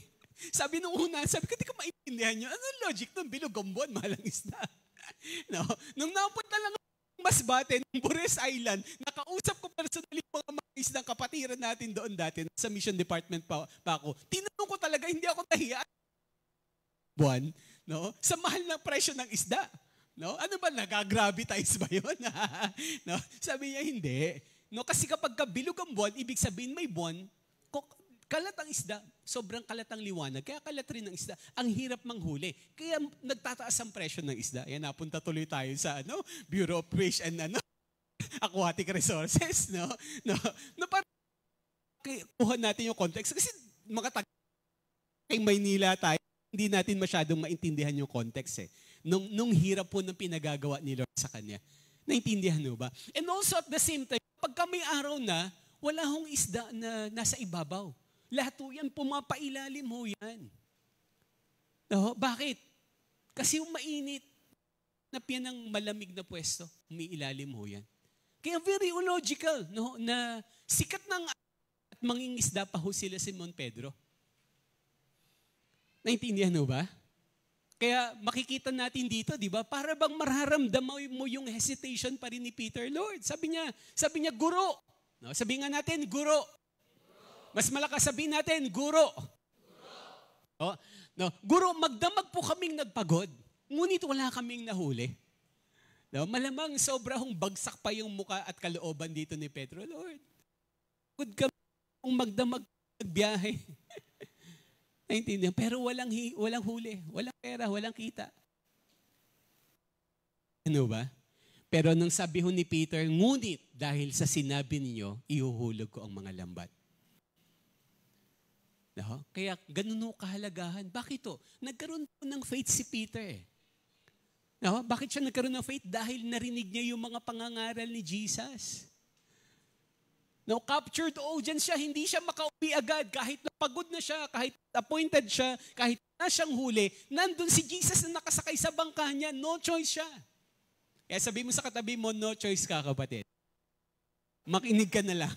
Sabi nung una, sabi ko, di ko maintindihan nyo. Anong logic nung bilog ang buwan, mahal ang isda? No? Nung napunta lang ang Masbate, ng Bures Island, nakausap ko personally mga isdang kapatiran natin doon dati, sa mission department pa ako. Tinanong ko talaga, hindi ako nahiya. Buwan, no? Sa mahal ng presyo ng isda. No? Ano ba, nag-gravitize ba yun? No? Sabi niya, hindi. No? Kasi kapag bilog ang buwan, ibig sabihin may buwan, kalat ang isda, sobrang kalat ang liwanag, kaya kalat rin ang isda. Ang hirap manghuli. Kaya nagtataas ang presyo ng isda. Yan, napunta tuloy tayo sa Bureau of Fish and Aquatic Resources. No? Para kuha natin yung context. Kasi mga kay Maynila tayo, hindi natin masyadong maintindihan yung context eh. Nung hirap po ng pinagagawa ni Lord sa kanya. Naintindihan mo ba? And also at the same time, pagka may araw na, wala hong isda na nasa ibabaw. Lahat po yan, pumapailalim ho yan. No? Bakit? Kasi yung mainit na piyan ng malamig na pwesto, umiilalim ho yan. Kaya very illogical, no? Na sikat ng at mangingisda pa ho sila Simon Pedro. Naintindihan mo ba? Kaya makikita natin dito, di ba? Para bang mararamdam mo yung hesitation pa rin ni Peter. Lord, sabi niya, guro. No, sabihin nga natin, guro. Mas malakas sabihin natin, guro. Guro, magdamag po kaming nagpagod. Ngunit wala kaming nahuli. No, malamang sobrang bagsak pa yung muka at kalooban dito ni Pedro. Lord, good kami kung magdamag nagbiyahe. Naintindihan? Pero walang huli, walang pera, walang kita. Ano ba? Pero nang sabi ho ni Peter, ngunit dahil sa sinabi ninyo, ihuhulog ko ang mga lambat. No? Kaya ganun ho kahalagahan. Bakit to? Nagkaroon po ng faith si Peter eh. No? Bakit siya nagkaroon ng faith? Dahil narinig niya yung mga pangangaral ni Jesus. No, captured audience siya, hindi siya makauwi agad. Kahit napagod na siya, kahit appointed siya, kahit na siyang huli, nandun si Jesus na nakasakay sa bangka niya, no choice siya. Kaya sabi mo sa katabi mo, no choice ka, kapatid. Makinig ka na lang.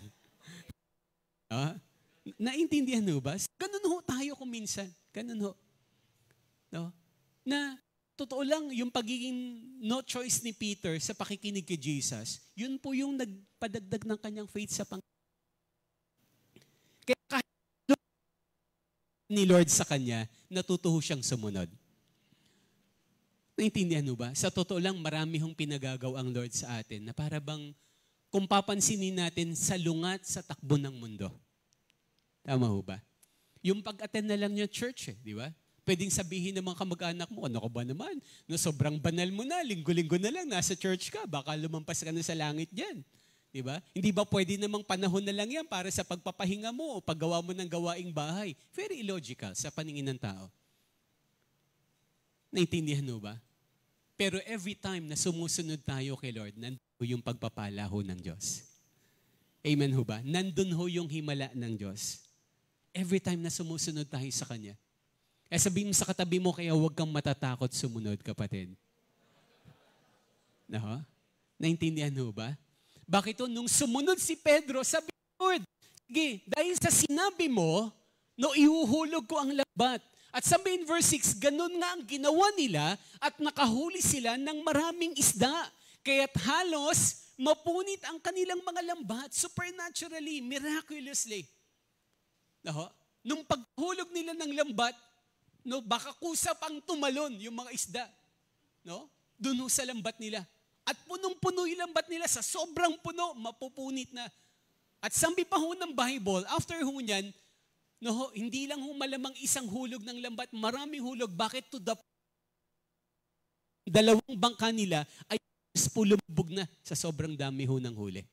Naintindihan mo ba? Ganun ho tayo kung minsan. Ganun ho. No? Na totoo lang, yung pagiging no choice ni Peter sa pakikinig kay Jesus, yun po yung nagpadagdag ng kanyang faith sa Panginoon. Kaya kahit ni Lord sa kanya, natutuho siyang sumunod. Naintindihan mo ba? Sa totoo lang, marami hong pinagagaw ang Lord sa atin na para bang kung papansinin natin sa lungat sa takbo ng mundo. Tama ho ba? Yung pag-attend na lang niya church di ba? Pwedeng sabihin ng mga kamag-anak mo, ano ka ba naman? No, sobrang banal mo na, linggo-linggo na lang, nasa church ka, baka lumampas ka na sa langit dyan. Di ba? Hindi ba pwede namang panahon na lang yan para sa pagpapahinga mo o paggawa mo ng gawaing bahay? Very illogical sa paningin ng tao. Naintindihan mo ba? Pero every time na sumusunod tayo kay Lord, nandun yung pagpapala ho ng Diyos. Amen ho ba? Nandun ho yung himala ng Diyos. Every time na sumusunod tayo sa Kanya. Kaya sabihin mo sa katabi mo, kaya huwag kang matatakot sumunod, kapatid. No? Naintindihan ho ba? Bakit ito? Nung sumunod si Pedro, sabi, Lord, sige, dahil sa sinabi mo, no, ihuhulog ko ang lambat. At sabi in verse 6, ganun nga ang ginawa nila at nakahuli sila ng maraming isda. Kaya't halos mapunit ang kanilang mga lambat supernaturally, miraculously. No? Nung paghulog nila ng lambat, no, baka kusa pang tumalon yung mga isda. No? Doon sa lambat nila. At punong-puno yung lambat nila, sa sobrang puno, mapupunit na. At sabi pa ho ng Bible, after ho niyan, no, hindi lang ho malamang isang hulog ng lambat, maraming hulog. Bakit to the dalawang bangka nila ay lumubog na sa sobrang dami ho ng huli.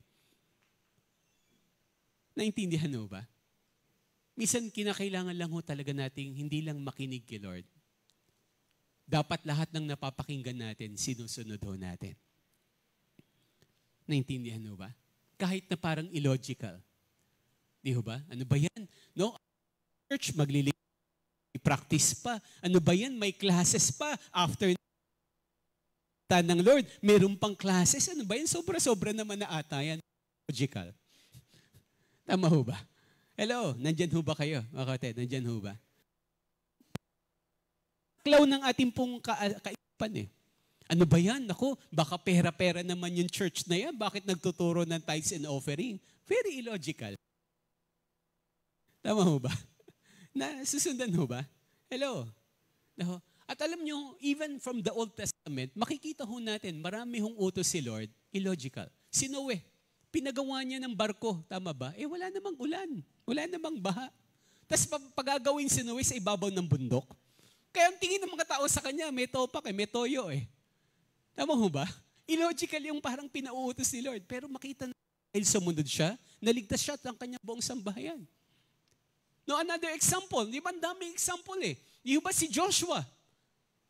Naintindihan ho ba? Minsan kinakailangan lang ho talaga nating hindi lang makinig kay Lord. Dapat lahat ng napapakinggan natin, sinusunod ho natin. Naintindihan ho ba? Kahit na parang illogical. Di ho ba? Ano ba yan? No? Church, practice pa. Ano ba yan? May classes pa. After ng Lord, meron pang classes. Ano ba yan? Sobra-sobra naman na ata yan. Logical. Tama ho ba? Hello, nandyan ho ba kayo? Makate, nandyan ho ba? Klaw ng ating pong kaipan Ano ba yan? Naku, baka pera-pera naman yung church na yan. Bakit nagtuturo ng tithes and offering? Very illogical. Tama ho ba? Na susundan ho ba? Hello? No? At alam nyo, even from the Old Testament, makikita ho natin, marami hong utos si Lord, illogical. Si Noe, pinagawa niya ng barko, tama ba? Wala namang ulan, wala namang baha. Tapos pagagawin si Noe sa ibabaw ng bundok, kaya ang tingin ng mga tao sa kanya, may topak may toyo Tama ho ba? Illogical yung parang pinauutos ni Lord. Pero makita na dahil sumunod siya, naligtas siya at ang kanyang buong sambahayan. No, another example. Di ba ang daming example Di ba si Joshua?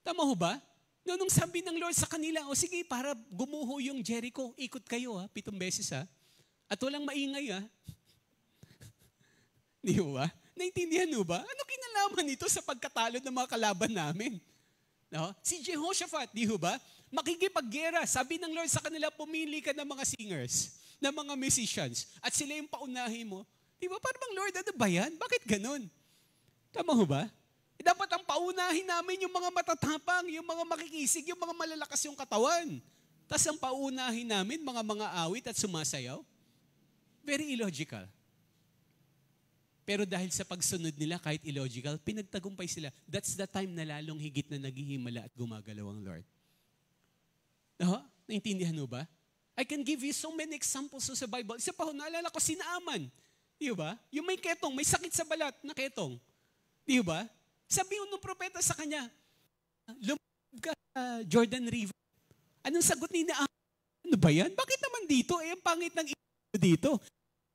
Tama ho ba? No, nung sabi ng Lord sa kanila, sige, para gumuho yung Jericho, ikot kayo 7 beses At walang maingay Di ba? Naintindihan ho ba? Ano kinalaman nito sa pagkatalo ng mga kalaban namin? No? Si Jehoshaphat, di ho ba? Makikipaggera. Sabi ng Lord sa kanila, pumili ka ng mga singers, ng mga musicians, at sila yung paunahin mo. Di ba? Parang bang Lord, ano ba yan? Bakit ganun? Tama ho ba? Dapat ang paunahin namin yung mga matatapang, yung mga makikisig, yung mga malalakas yung katawan. Tapos ang paunahin namin, mga awit at sumasayaw. Very illogical. Pero dahil sa pagsunod nila, kahit illogical, pinagtagumpay sila. That's the time na lalong higit na naghihimala at gumagalaw ang Lord. Naintindihan mo ba? I can give you so many examples sa Bible. Isa pa ho, naalala ko, si Naaman. Di ba? Yung may ketong, may sakit sa balat na ketong. Di ba? Sabi ng propeta sa kanya, lumabog ka sa Jordan River. Anong sagot ni Naaman? Ano ba yan? Bakit naman dito? Ang pangit ng ilog dito.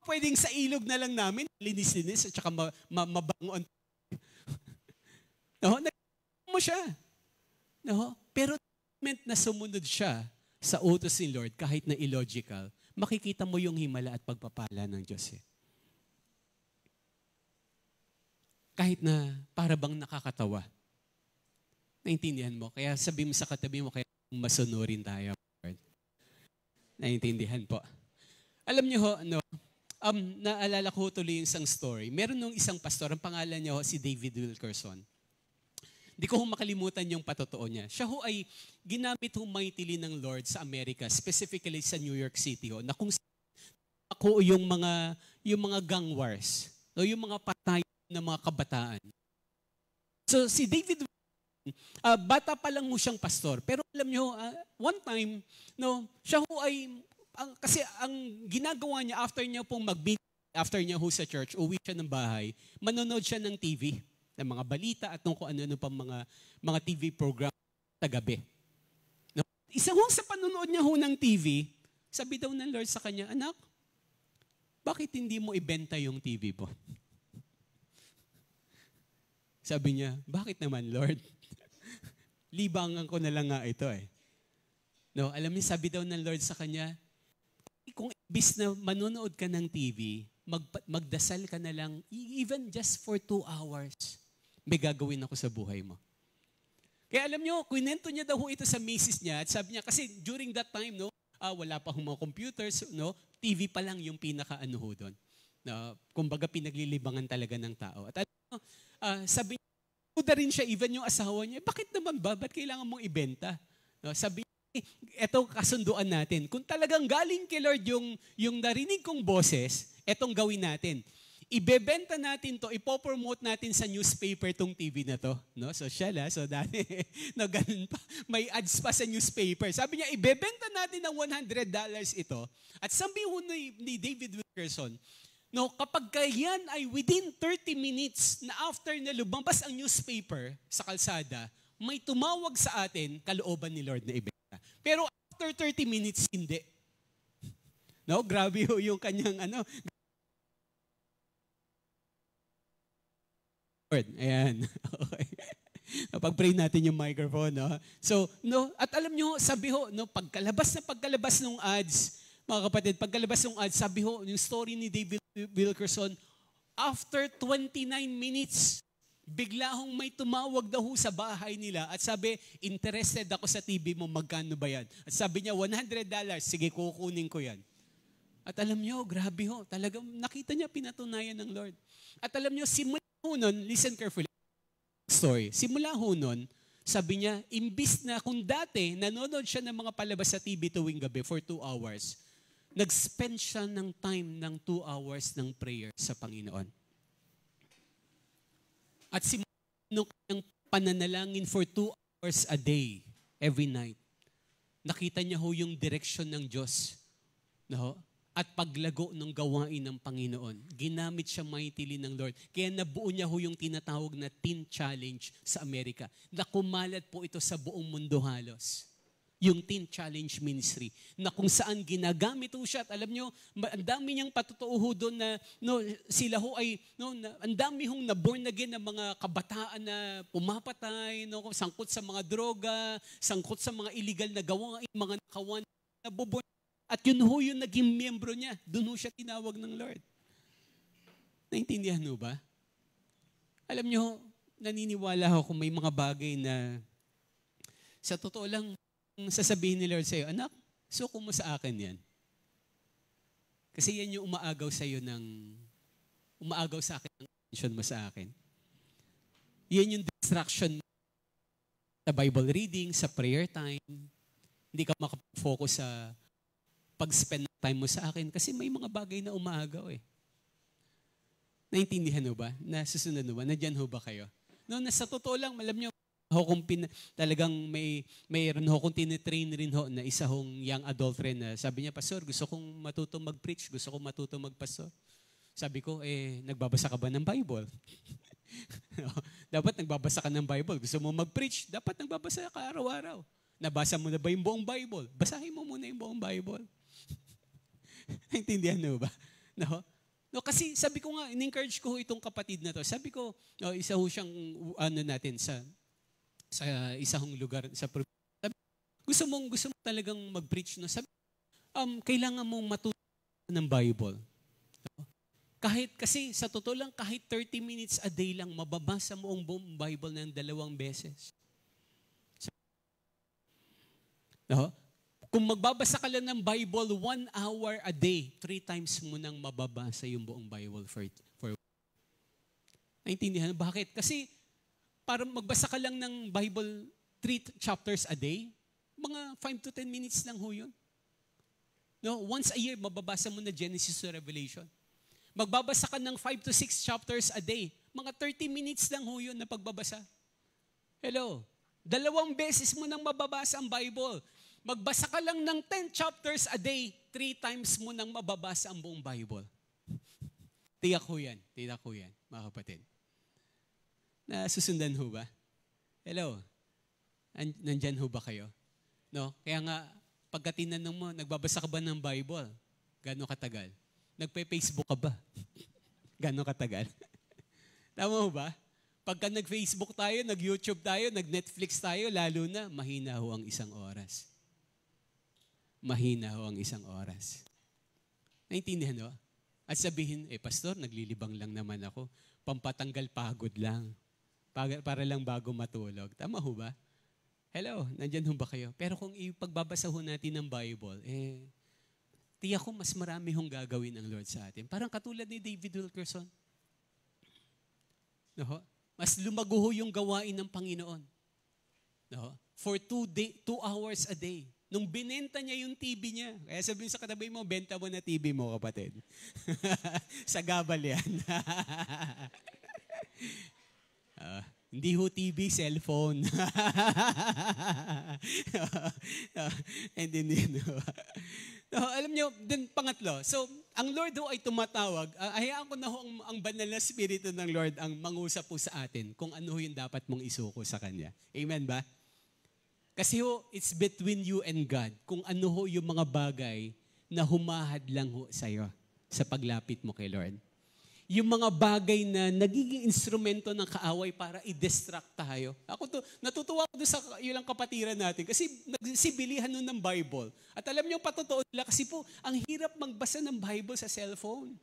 Pwedeng sa ilog na lang namin, linis-linis, at saka mabangon. Nagkakaroon mo siya. Pero na sumunod siya sa utos ni Lord, kahit na illogical, makikita mo yung himala at pagpapala ng Diyos. Kahit na para bang nakakatawa. Naintindihan mo? Kaya sabi mo sa katabi mo, kaya masunurin tayo. Lord. Naintindihan po. Alam niyo ho, naalala ko tuloy yung isang story. Meron nung isang pastor, ang pangalan niya si David Wilkerson. Di ko makalimutan yung patotoo niya. Siya ho ay ginamit mightily ng Lord sa Amerika, specifically sa New York City na kung ako yung mga gang wars, yung mga patay ng mga kabataan. So si David, bata pa lang mo siyang pastor, pero alam niyo, one time, siya ho ay kasi ang ginagawa niya after niya pong after niya ho sa church, uwi siya ng bahay, manonood siya ng TV, ng mga balita at kung ano-ano pang mga TV program sa gabi. No? Isa ho sa panonood niya ho ng TV, sabi daw ng Lord sa kanya, anak, bakit hindi mo ibenta yung TV mo? Sabi niya, bakit naman Lord? Libangan ko na lang nga ito eh. No, alam niyo, sabi daw ng Lord sa kanya, kung ibis na manonood ka ng TV, magdasal ka na lang, even just for 2 hours, may gagawin ako sa buhay mo. Kaya alam nyo, kwento niya daw ito sa misis niya at sabi niya, kasi during that time, no, wala pa mga computers, no, TV pa lang yung pinaka-ano ho doon. Kumbaga pinaglilibangan talaga ng tao. At alam nyo, sabi niya, kuda rin siya, even yung asawa niya, bakit naman ba? Ba't kailangan mong ibenta? No, sabi eto kasunduan natin. Kung talagang galing kay Lord yung narinig kong boses, etong gawin natin. Ibebenta natin to, ipopromote natin sa newspaper tong TV na to. No? So siya so dati, no, ganun pa. May ads pa sa newspaper. Sabi niya, ibebenta natin ng $100 ito. At sabi ni David Wilkerson, no, kapag yan ay within 30 minutes na after na lumabas ang newspaper sa kalsada, may tumawag sa atin, kalooban ni Lord na ibenta. Pero after 30 minutes, hindi. No, grabe ho yung kanyang Lord, ayan. Okay. Pag-pray natin yung microphone, no? So, no, at alam nyo, sabi ho, no, pagkalabas ng ads, mga kapatid, pagkalabas ng ads, sabi ho, yung story ni David Wilkerson, after 29 minutes, bigla hong may tumawag daw sa bahay nila at sabi, interested ako sa TV mo, magkano ba yan? At sabi niya, $100, sige, kukunin ko yan. At alam niyo, grabe ho, talagang nakita niya pinatunayan ng Lord. At alam niyo, simula ho nun, listen carefully, story, simula ho nun, sabi niya, imbis na kung dati, nanonood siya ng mga palabas sa TV tuwing gabi for 2 hours, nag-spend siya ng time ng 2 hours ng prayer sa Panginoon. At simula nung kanyang pananalangin for 2 hours a day, every night, nakita niya ho yung direction ng Diyos. No? At paglago ng gawain ng Panginoon. Ginamit siya mightily ng Lord. Kaya nabuo niya ho yung tinatawag na Teen Challenge sa Amerika. Na kumalat po ito sa buong mundo halos. Yung Teen Challenge Ministry, na kung saan ginagamit ho siya. At alam nyo, ang dami niyang patutuo ho doon na no, sila ho ay, no, ang dami hong na-born again ng mga kabataan na pumapatay, no, sangkot sa mga droga, sangkot sa mga illegal na gawain, mga nakawan na buborn. At yun ho yung naging miyembro niya. Doon ho siya tinawag ng Lord. Naintindihan ho ba? Alam nyo, naniniwala ho kung may mga bagay na sa totoo lang, sasabihin ni Lord sa'yo, anak, suko mo sa akin yan. Kasi yan yung umaagaw sa akin ng attention mo sa akin. Yan yung distraction sa Bible reading, sa prayer time. Hindi ka makapag-focus sa pag-spend time mo sa akin kasi may mga bagay na umaagaw eh. Naintindihan ho ba? Nasusunod ho ba? Nandyan ho ba kayo? No, sa totoo lang, alam nyo, talagang mayroon ho kung tinitrain rin ho na isa hong young adult rin na sabi niya, Pastor, gusto kong matutong mag-preach, gusto kong matutong mag-pastor. Sabi ko, nagbabasa ka ba ng Bible? Dapat nagbabasa ka ng Bible. Gusto mo mag-preach, dapat nagbabasa ka araw-araw. Nabasa mo na ba yung buong Bible? Basahin mo muna yung buong Bible. Naintindihan mo ba? No, kasi sabi ko nga, in-encourage ko itong kapatid na to. Sabi ko, isa ho siyang natin sa isang lugar sa sabi, gusto mo talagang mag-preach, no? Sabi, kailangan mong matuto ng Bible. No? Kasi sa totoo lang, kahit 30 minutes a day lang, mababasa mo ang buong Bible ng 2 beses. No? Kung magbabasa ka lang ng Bible 1 hour a day, 3 times mo nang mababasa yung buong Bible for naintindihan? Bakit? Kasi para magbasa ka lang ng Bible 3 chapters a day, mga 5 to 10 minutes lang ho yun. No? Once a year, mababasa mo na Genesis to Revelation. Magbabasa ka ng 5 to 6 chapters a day, mga 30 minutes lang ho yun na pagbabasa. Hello? 2 beses mo nang mababasa ang Bible. Magbasa ka lang ng 10 chapters a day, 3 times mo nang mababasa ang buong Bible. Tiyak ho yan, mga kapatid. Nasusundan ho ba? Hello, nandyan ho ba kayo? No? Kaya nga, pagka tinanong mo, nagbabasa ka ba ng Bible? Gano'ng katagal? Nagpe-Facebook ka ba? Gano'ng katagal? Tama ho ba? Pagka nag-Facebook tayo, nag-YouTube tayo, nag-Netflix tayo, lalo na, mahina ho ang isang oras. Mahina ho ang isang oras. Naintindihan ho? At sabihin, pastor, naglilibang lang naman ako. Pampatanggal pagod lang. Para lang bago matulog. Tama ho ba? Hello, nandyan ho ba kayo? Pero kung ipagbabasa ho natin ng Bible, tiyak ko mas marami hong gagawin ng Lord sa atin. Parang katulad ni David Wilkerson. No? Mas lumago ho yung gawain ng Panginoon. No? For 2 hours a day. Nung binenta niya yung TV niya, kaya sabihin sa katabi mo, benta mo na TV mo, kapatid. Sa gabal yan. Hindi ho TV, cellphone. And then, alam niyo, then pangatlo, so, ang Lord ho ay tumatawag, hayaan ko na ho ang banal na Espiritu ng Lord ang mangusap po sa atin kung ano yung dapat mong isuko sa Kanya. Amen ba? Kasi ho, it's between you and God kung ano ho yung mga bagay na humahad lang ho sa'yo sa paglapit mo kay Lord. Yung mga bagay na nagiging instrumento ng kaaway para i-distract tayo. Natutuwa ako doon sa ilang kapatiran natin kasi nagsibilihan nun ng Bible. At alam niyo, patotoo nila kasi po, ang hirap magbasa ng Bible sa cellphone.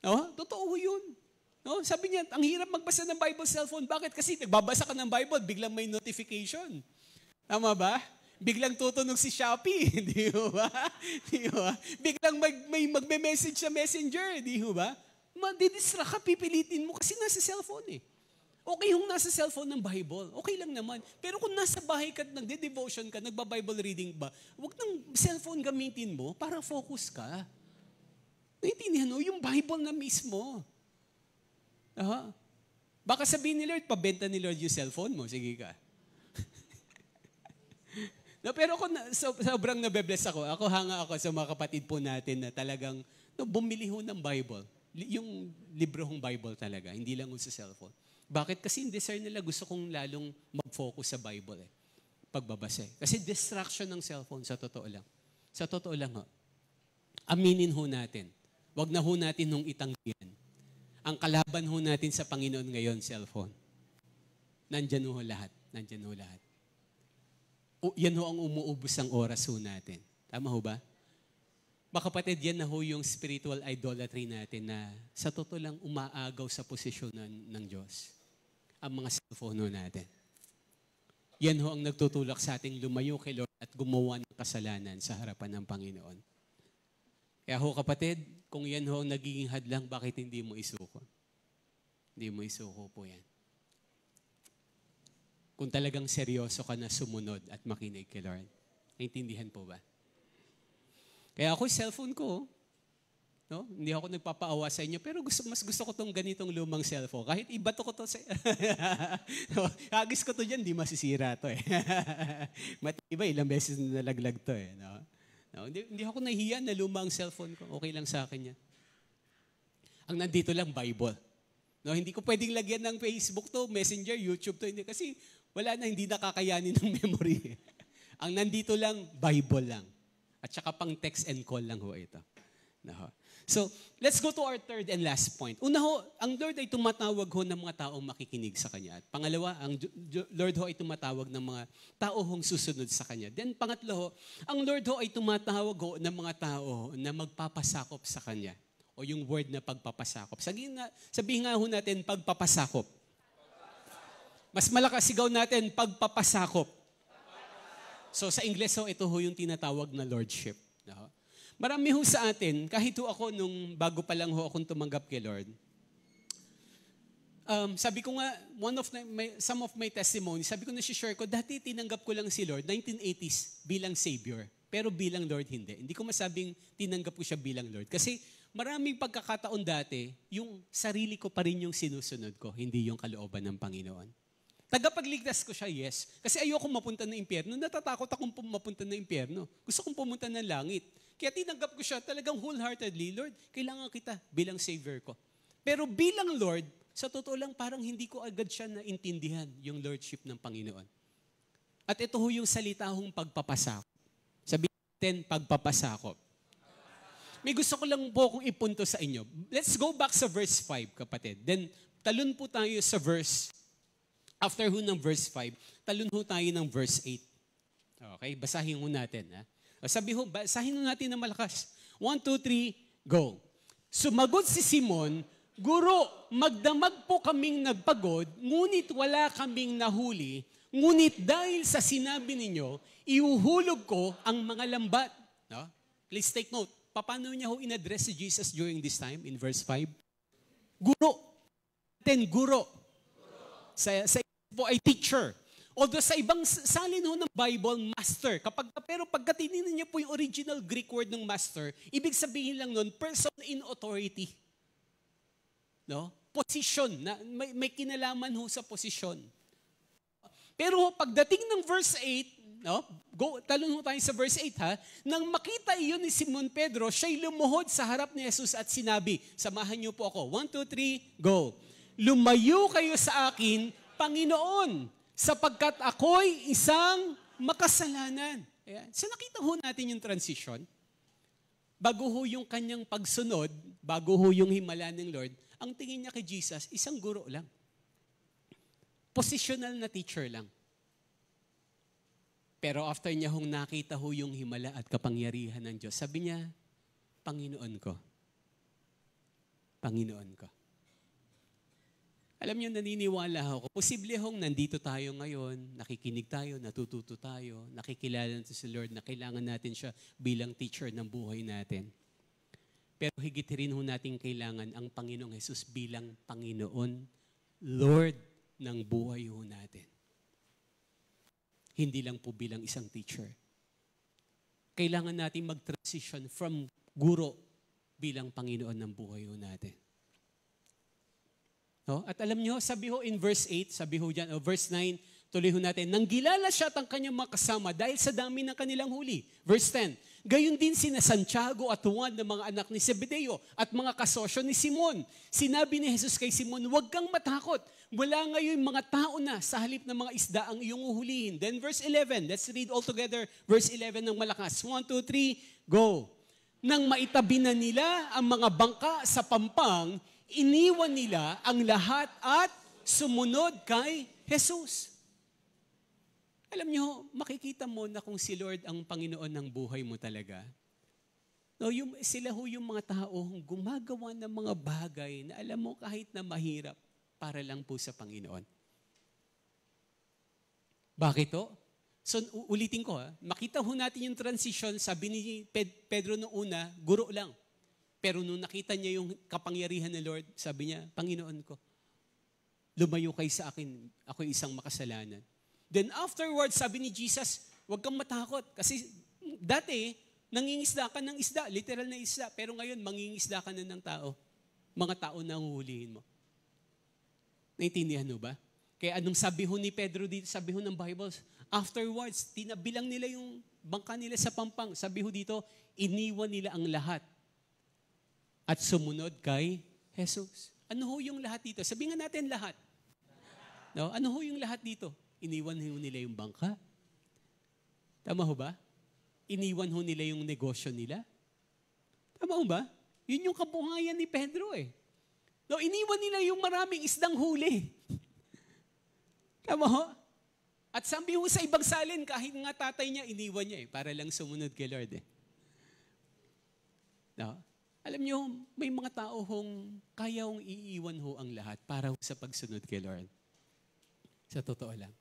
No? Totoo yun. No? Sabi niya, ang hirap magbasa ng Bible cellphone. Bakit? Kasi nagbabasa ka ng Bible, biglang may notification. Tama ba? Biglang tutunog si Shopee. Di ba? Di ba? Biglang may magme-message sa Messenger. Di ba? Madidistract ka, pipilitin mo kasi nasa cellphone eh. Okay yung nasa cellphone ng Bible. Okay lang naman. Pero kung nasa bahay ka, nagde-devotion ka, nagba-Bible reading ba, huwag ng cellphone gamitin mo para focus ka. Naintindihan mo? Yung Bible na mismo. Baka sabihin ni Lord, pabenta ni Lord yung cellphone mo. Sige ka. No, pero ako, sobrang nabe-bless ako. Ako hanga ako sa mga kapatid po natin na talagang bumili ho ng Bible. Yung libro hong Bible talaga, hindi lang sa cellphone. Bakit? Kasi yung desire nila gusto kong lalong mag-focus sa Bible pagbabasa. Kasi distraction ng cellphone, sa totoo lang. Sa totoo lang ho. Aminin ho natin. Wag na ho natin nung itanggihan. Ang kalaban ho natin sa Panginoon ngayon, cellphone. Nandyan ho lahat. Nandyan ho lahat. Yan ho ang umuubos ng oras ho natin. Tama ho ba? Mga kapatid, yan na ho yung spiritual idolatry natin na sa totoo lang umaagaw sa posisyon ng Diyos. Ang mga cellphone ho natin. Yan ho ang nagtutulak sa ating lumayo kay Lord at gumawa ng kasalanan sa harapan ng Panginoon. Kaya ho kapatid, kung yan ho ang nagiging hadlang, bakit hindi mo isuko? Hindi mo isuko po yan. Kung talagang seryoso ka na sumunod at makinig kay Lord. Naintindihan po ba? Kaya ako, cellphone ko, no? Hindi ako nagpapaawa sa inyo, pero mas gusto ko tong ganitong lumang cellphone. Kahit ibato ko to sa... Hagis ko to dyan, di masisira to eh. Matibay, ilang beses na nalaglag to eh. No, hindi ako nahihiya na lumang cellphone ko. Okay lang sa akin yan. Ang nandito lang, Bible. No, hindi ko pwedeng lagyan ng Facebook to, Messenger, YouTube to. Hindi, kasi wala na, hindi nakakayanin ng memory. Ang nandito lang, Bible lang. At saka pang text and call lang ho ito. No. So, let's go to our third and last point. Una ho, ang Lord ay tumatawag ho ng mga taong makikinig sa Kanya. At pangalawa, ang Lord ho ay tumatawag ng mga tao hong susunod sa Kanya. Then pangatlo ho, ang Lord ho ay tumatawag ho ng mga tao na magpapasakop sa Kanya. O yung word na pagpapasakop. Sabihin nga ho natin, pagpapasakop. Mas malakas sigaw natin, pagpapasakop. So sa Ingles ho, ito ho yung tinatawag na lordship. No? Marami ho sa atin, kahit ho ako nung bago pa lang ho akong tumanggap kay Lord, sabi ko nga, some of my testimonies, sabi ko na-share ko, dati tinanggap ko lang si Lord, 1980s, bilang Savior. Pero bilang Lord, hindi. Hindi ko masabing tinanggap ko siya bilang Lord. Kasi maraming pagkakataon dati, yung sarili ko pa rin yung sinusunod ko, hindi yung kalooban ng Panginoon. Tagapagligtas ko siya, yes. Kasi ayoko mapunta ng impyerno. Natatakot akong mapunta ng impyerno. Gusto kong pumunta ng langit. Kaya tinanggap ko siya talagang wholeheartedly, Lord, kailangan kita bilang Savior ko. Pero bilang Lord, sa totoo lang parang hindi ko agad siya naintindihan yung Lordship ng Panginoon. At ito ho yung salita hong pagpapasakop. Sabihin natin, pagpapasakop. May gusto ko lang po kung ipunto sa inyo. Let's go back sa verse 5, kapatid. Then, talon po tayo sa verse. After ho ng verse 5, talon ho tayo ng verse 8. Okay, basahin ho natin. Ha? Basahin ho natin ng malakas. 1, 2, 3, go. Sumagot si Simon, Guro, magdamag po kaming nagpagod, ngunit wala kaming nahuli, ngunit dahil sa sinabi ninyo, iuhulog ko ang mga lambat. No? Please take note. Paano niya ho in-address si Jesus during this time in verse 5? Guro. Guro. Sa po ay teacher. Although sa ibang salin ho ng Bible, master. Pero pagka tinignan niyo po yung original Greek word ng master, ibig sabihin lang nun, person in authority. No? Position. May kinalaman ho sa posisyon. Pero pagdating ng verse 8, no? Talon ho tayo sa verse 8 ha. Nang makita iyon ni Simon Pedro, siya'y lumuhod sa harap ni Jesus at sinabi, samahan niyo po ako. 1, 2, 3, go. Lumayo kayo sa akin, Panginoon, sapagkat ako'y isang makasalanan. Ayan. So nakita ho natin yung transition. Bago ho yung kanyang pagsunod, bago ho yung himala ng Lord, ang tingin niya kay Jesus, isang guro lang. Positional na teacher lang. Pero after niya hong nakita ho yung himala at kapangyarihan ng Diyos, sabi niya, Panginoon ko. Panginoon ko. Alam niyo, naniniwala ako, posible hong nandito tayo ngayon, nakikinig tayo, natututo tayo, nakikilala natin si Lord na kailangan natin siya bilang teacher ng buhay natin. Pero higit rin ho natin kailangan ang Panginoong Jesus bilang Panginoon, Lord ng buhay ho natin. Hindi lang po bilang isang teacher. Kailangan natin mag-transition from guro bilang Panginoon ng buhay ho natin. No? At alam nyo, sabi ho in verse 8, sabi ho dyan, verse 9, tuloy ho natin, nang gilala siya at ang kanyang mga kasama dahil sa dami ng kanilang huli. Verse 10, gayon din sina Santiago at Juan ng mga anak ni Zebedeo at mga kasosyo ni Simon. Sinabi ni Jesus kay Simon, huwag kang matakot. Wala ngayon mga tao na sa halip ng mga isda ang iyong uhulihin. Then verse 11, let's read all together verse 11 ng malakas. 1, 2, 3, go. Nang maitabi na nila ang mga bangka sa pampang, iniwan nila ang lahat at sumunod kay Jesus. Alam nyo, makikita mo na kung si Lord ang Panginoon ng buhay mo talaga. No, sila ho yung mga tao gumagawa ng mga bagay na alam mo kahit na mahirap para lang po sa Panginoon. Bakit to? So ulitin ko makita ho natin yung transition, sabi ni Pedro noong una, guro lang. Pero nung nakita niya yung kapangyarihan ng Lord, sabi niya, Panginoon ko, lumayo kayo sa akin, ako'y isang makasalanan. Then afterwards, sabi ni Jesus, huwag kang matakot. Kasi dati, nangingisda ka ng isda, literal na isda. Pero ngayon, mangingisda ka na ng tao. Mga tao na huhulihin mo. Naintindihan mo ba? Kaya anong sabi ho ni Pedro dito, sabi ho ng Bible, afterwards, tinabilang nila yung bangka nila sa pampang. Sabi ho dito, iniwan nila ang lahat at sumunod kay Jesus. Ano ho yung lahat dito? Sabihin nga natin lahat. No? Ano ho yung lahat dito? Iniwan ho nila yung bangka. Tama ho ba? Iniwan ho nila yung negosyo nila. Tama ho ba? Yun yung kabuhayan ni Pedro eh. No, iniwan nila yung maraming isdang huli. Tama ho? At sabi ho sa ibang salin, kahit nga tatay niya, iniwan niya para lang sumunod kay Lord eh. No? Alam niyo, may mga tao hong kaya hong iiwan ho ang lahat para ho sa pagsunod kay Lord. Sa totoo lang.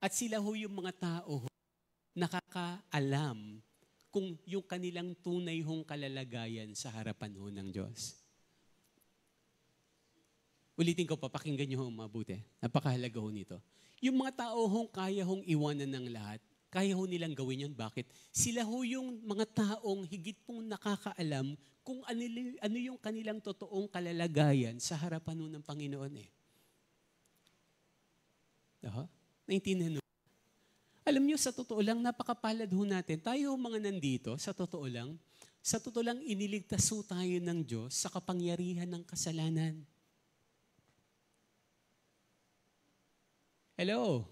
At sila ho yung mga tao ho, nakakaalam kung yung kanilang tunay hong kalalagayan sa harapan ho ng Diyos. Ulitin ko, papakinggan niyo ho mabuti. Napakahalaga ho nito. Yung mga tao hong kaya hong iwanan ng lahat, kaya ho nilang gawin yun. Bakit? Sila ho yung mga taong higit pong nakakaalam kung ano yung kanilang totoong kalalagayan sa harapan ho ng Panginoon eh. Naintindihan mo? Alam niyo, sa totoo lang, napakapalad ho natin. Tayo mga nandito, sa totoo lang, iniligtas ho tayo ng Diyos sa kapangyarihan ng kasalanan. Hello?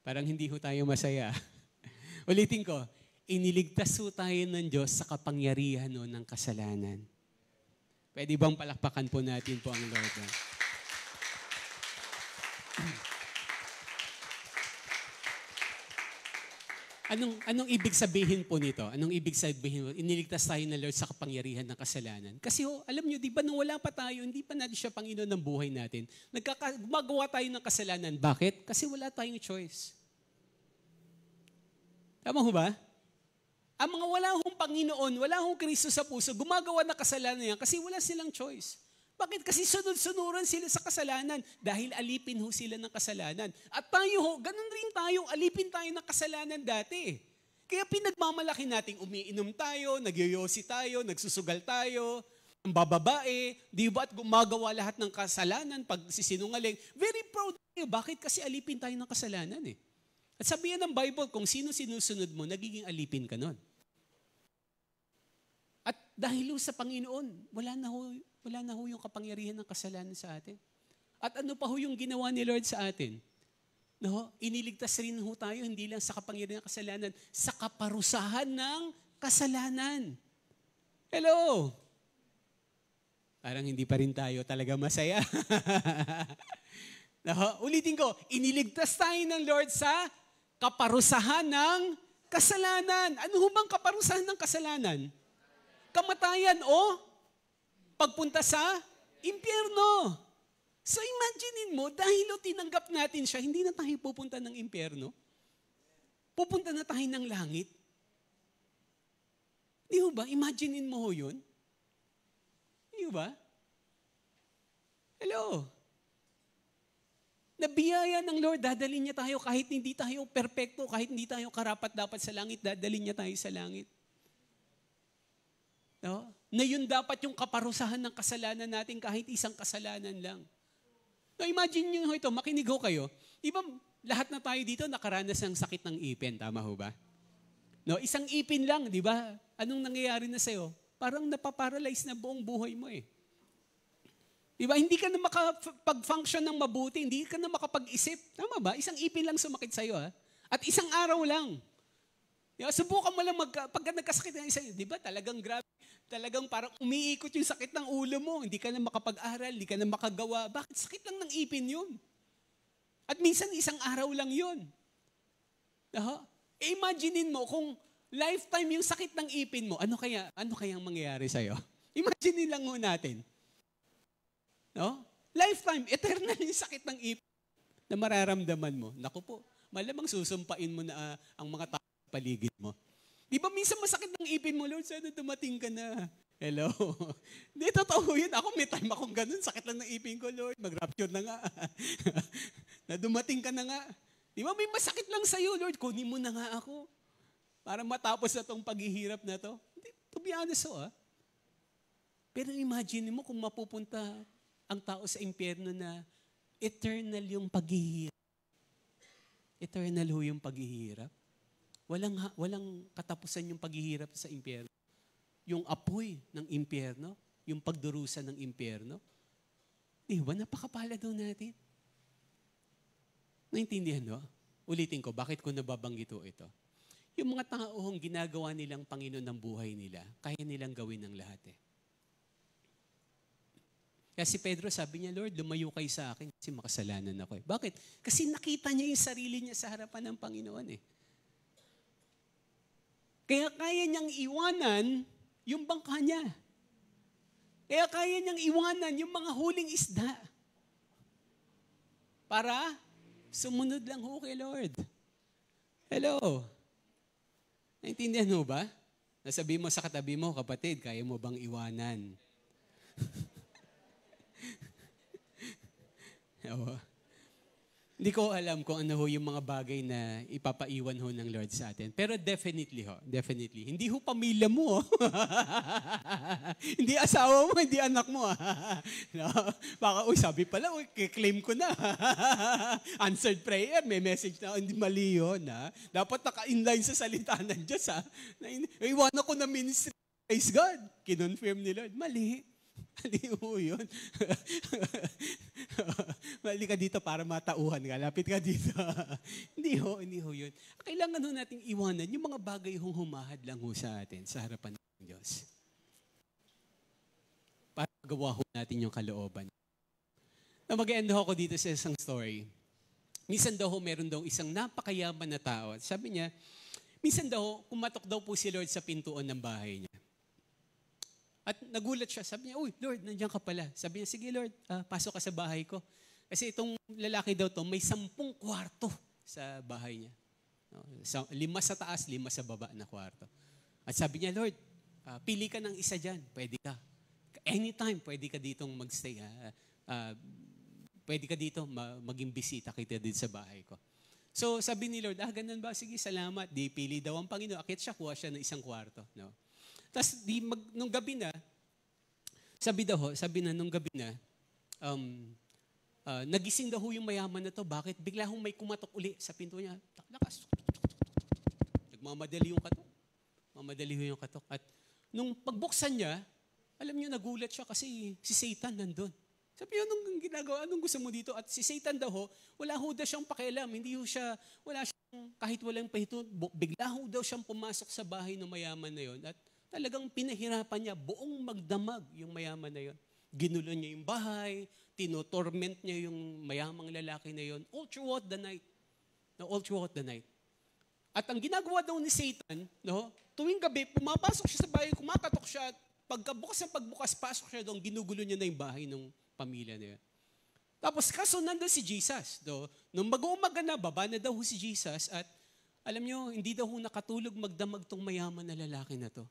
Parang hindi ho tayo masaya. Ulitin ko, iniligtas ho tayo ng Diyos sa kapangyarihan ho ng kasalanan. Pwede bang palakpakan po natin po ang Lord? Anong ibig sabihin po nito? Anong ibig sabihin? Iniligtas tayo ng Lord sa kapangyarihan ng kasalanan. Kasi alam nyo, di ba nung wala pa tayo, hindi pa natin siya Panginoon ng buhay natin. Gumagawa tayo ng kasalanan. Bakit? Kasi wala tayong choice. Tama ho ba? Ang mga wala hong Panginoon, wala hong Kristo sa puso, gumagawa ng kasalanan yan kasi wala silang choice. Bakit? Kasi sunod-sunuran sila sa kasalanan dahil alipin ho sila ng kasalanan. At tayo ho, ganun rin tayo, alipin tayo ng kasalanan dati. Kaya pinagmamalaki nating umiinom tayo, nagyoyosi tayo, nagsusugal tayo, ang bababae, di ba? At gumagawa lahat ng kasalanan, pagsisinungaling. Very proud tayo. Bakit? Kasi alipin tayo ng kasalanan eh. At sabihan ng Bible, kung sino sinusunod mo, nagiging alipin ka nun. At dahil sa Panginoon, wala na ho yung kapangyarihan ng kasalanan sa atin. At ano pa ho yung ginawa ni Lord sa atin? No? Iniligtas rin ho tayo, hindi lang sa kapangyarihan ng kasalanan, sa kaparusahan ng kasalanan. Hello? Parang hindi pa rin tayo talaga masaya. No? Ulitin ko, iniligtas tayo ng Lord sa kaparusahan ng kasalanan. Ano ho bang kaparusahan ng kasalanan? Kamatayan o pagpunta sa impyerno. So imaginein mo, dahil tinanggap natin siya, hindi na tayo pupunta ng impyerno. Pupunta na tayo ng langit. Di ba? Imaginein mo ho yun. Di ba? Hello? Nabiyaya ng Lord, dadalhin niya tayo kahit hindi tayo perpekto, kahit hindi tayo karapat-dapat sa langit, dadalhin niya tayo sa langit. No? Na yun dapat yung kaparusahan ng kasalanan natin kahit isang kasalanan lang. No, imagine nyo ito, makinig ho kayo. Di ba lahat na tayo dito nakaranas ng sakit ng ipin, tama ho ba? No, isang ipin lang, di ba? Anong nangyayari na sa'yo? Parang napaparalyze na buong buhay mo eh. Di ba? Hindi ka na makapag-function ng mabuti, hindi ka na makapag-isip. Tama ba? Isang ipin lang sumakit sa'yo ha? At isang araw lang. Diba? Subukan mo lang pagka nagkasakit ng isa, di ba? Talagang grabe. Talagang parang umiikot yung sakit ng ulo mo. Hindi ka na makapag-aral, hindi ka na makagawa. Bakit? Sakit lang ng ipin yun. At minsan isang araw lang yun. Imaginein mo kung lifetime yung sakit ng ipin mo, ano kayang mangyayari sa'yo? Imaginein lang mo natin. No? Lifetime, eternal yung sakit ng ipin na mararamdaman mo. Naku po, malamang susumpain mo na ang mga tao sa paligid mo. Di ba minsan masakit ng ipin mo, Lord, sana dumating ka na. Hello? Hindi, totoo yun. Ako may time akong ganun, sakit lang ng ipin ko, Lord, mag-rapture na nga. Na dumating ka na nga. Di ba may masakit lang sa'yo, Lord, kunin mo na nga ako. Para matapos na tong paghihirap na to. To be honest, pero imagine mo kung mapupunta ang tao sa impyerno na eternal yung paghihirap. Eternal ho yung paghihirap. Walang katapusan yung paghihirap sa impyerno. Yung apoy ng impyerno, yung pagdurusa ng impyerno. Di ba? Napakapala daw natin. Naintindihan, no? Ulitin ko, bakit ko nababanggit ito? Yung mga taong ginagawa nilang Panginoon ng buhay nila, kaya nilang gawin ng lahat eh. Kaya si Pedro sabi niya, Lord, lumayo kayo sa akin kasi makasalanan ako eh. Bakit? Kasi nakita niya yung sarili niya sa harapan ng Panginoon eh. Kaya kaya niyang iwanan yung bangka niya. Kaya kaya niyang iwanan yung mga huling isda. Para sumunod lang ho kay Lord. Hello? Naintindihan mo ba? Nasabi mo sa katabi mo, kapatid, kaya mo bang iwanan? Hindi ko alam kung ano ho yung mga bagay na ipapaiwan ho ng Lord sa atin. Pero definitely ho, definitely. Hindi ho pamilya mo. Hindi asawa mo, hindi anak mo. No? Baka, sabi pala, claim ko na. Answered prayer, may message na, hindi mali yun. Dapat naka-inline sa salita ng Diyos. Iwanan ko na ministry. Praise God. Kinonfirm ni Lord. Mali. Mali ho yun. Mali ka dito para matauhan ka. Lapit ka dito. Hindi ho yun. Kailangan ho nating iwanan yung mga bagay hong humahad lang ho sa atin sa harapan ng Diyos. Para magawa ho natin yung kalooban. Na mag-end ho ako dito sa isang story. Minsan daw ho, meron daw isang napakayaman na tao. Sabi niya, minsan daw, kumatok daw po si Lord sa pintuan ng bahay niya. At nagulat siya. Sabi niya, uy, Lord, nandiyan ka pala. Sabi niya, sige Lord, pasok ka sa bahay ko. Kasi itong lalaki daw to, may 10 kwarto sa bahay niya. 5 sa taas, 5 sa baba na kwarto. At sabi niya, Lord, pili ka ng isa dyan. Pwede ka. Anytime, pwede ka ditong magstay. Pwede ka dito maging bisita kita dito sa bahay ko. So sabi ni Lord, ganun ba? Sige, salamat. Di pili daw ang Panginoon. Akit siya, kuha siya ng isang kwarto. No? Tapos nung gabi na, sabi na nung gabi na, nagising daw yung mayaman na to. Bakit? Bigla hong may kumatok uli sa pinto niya. Lakas. Nagmamadali yung katok. Mamadali yung katok. At nung pagbuksan niya, alam niyo, nagulat siya kasi si Satan nandun. Sabi niya, anong ginagawa? Anong gusto mo dito? At si Satan daw, wala ho daw siyang pakialam. Wala siyang, kahit walang pahito, bigla ho daw siyang pumasok sa bahay ng mayaman na yon. At talagang pinahirapan niya, buong magdamag yung mayaman na yon. Ginulo niya yung bahay, tinotorment niya yung mayamang lalaki na yon, all throughout the night. No, all throughout the night. At ang ginagawa daw ni Satan, no, tuwing gabi, pumapasok siya sa bahay, kumakatok siya, at pagbukas, pasok siya doon, ginugulo niya na yung bahay ng pamilya na yun. Tapos kaso nandun si Jesus. Nung mag-uumaga na, baba na daw si Jesus, at alam niyo, hindi daw nakatulog magdamag tong mayaman na lalaki na to.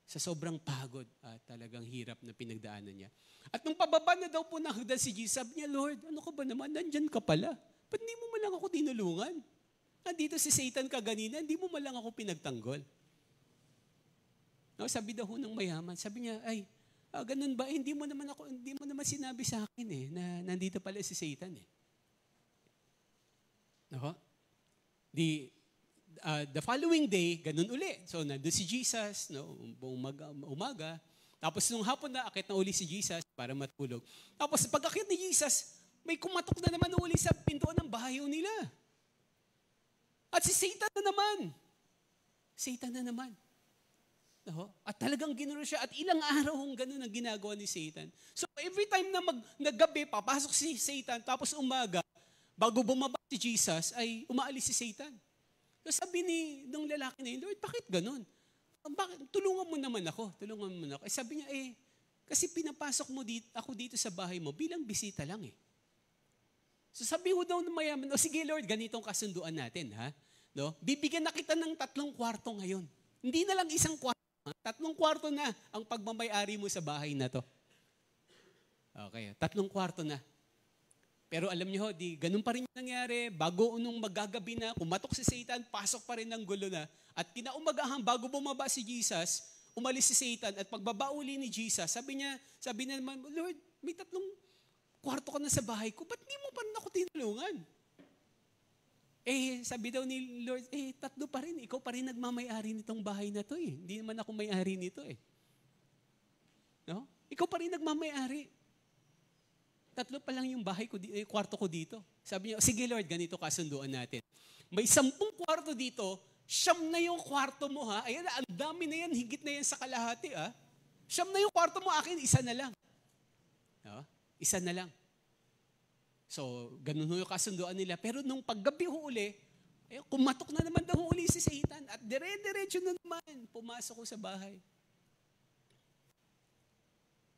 Sa sobrang pagod at talagang hirap na pinagdaanan niya. At nung pababa na daw po ng hagdan si Jesus, sabi niya, Lord, ano ka ba naman? Nandyan ka pala. Ba't hindi mo malang ako tinulungan? Nandito si Satan kaganina, hindi mo malang ako pinagtanggol. No, sabi daw ng mayaman, sabi niya, ganun ba? Hindi mo naman sinabi sa akin na nandito pala si Satan . No? The following day, ganun uli. So, nandun si Jesus, no, umaga. Tapos, nung hapon na, akit na uli si Jesus para matulog. Tapos, pag akit ni Jesus, may kumatok na naman uli sa pintuan ng bahay nila. At si Satan na naman. Satan na naman. No? At talagang ginulo siya. At ilang araw ganun ang ginagawa ni Satan. So, every time na naggabi, papasok si Satan, tapos umaga, bago bumaba si Jesus, ay umaalis si Satan. So sabi nung lalaki na yun, Lord, bakit ganun? Tulungan mo naman ako. Sabi niya, kasi pinapasok mo ako dito sa bahay mo bilang bisita lang . So sabi mo daw ng mayaman, sige Lord, ganitong kasunduan natin, ha? No? Bibigyan na kita ng 3 kwarto ngayon. Hindi na lang 1 kwarto, 3 kwarto na ang pagmamay-ari mo sa bahay na to. Okay, 3 kwarto na. Pero alam niyo, ganun pa rin yung nangyari. Bago nung magagabi na, kumatok si Satan, pasok pa rin ng gulo na. At kinaumagahan, bago bumaba si Jesus, umalis si Satan. At pagbaba uli ni Jesus, sabi niya naman, Lord, may 3 kwarto ka na sa bahay ko. Ba't di mo pa rin ako tinulungan? Sabi daw ni Lord, 3 pa rin. Ikaw pa rin nagmamay-ari nitong bahay na to . Hindi naman ako may-ari nito . No? Ikaw pa rin nagmamay-ari. 3 pa lang yung bahay ko, kwarto ko dito. Sabi niya, sige Lord, ganito kasunduan natin. May 10 kwarto dito, 9 na yung kwarto mo ha. Ayan, ang dami na yan, higit na yan sa kalahati ha. 9 na yung kwarto mo, akin 1 na lang. No? 1 na lang. So, ganun yung kasunduan nila. Pero nung paggabi uli, kumatok na naman daw uli si Satan. At dire-diretso na naman, pumasok ko sa bahay.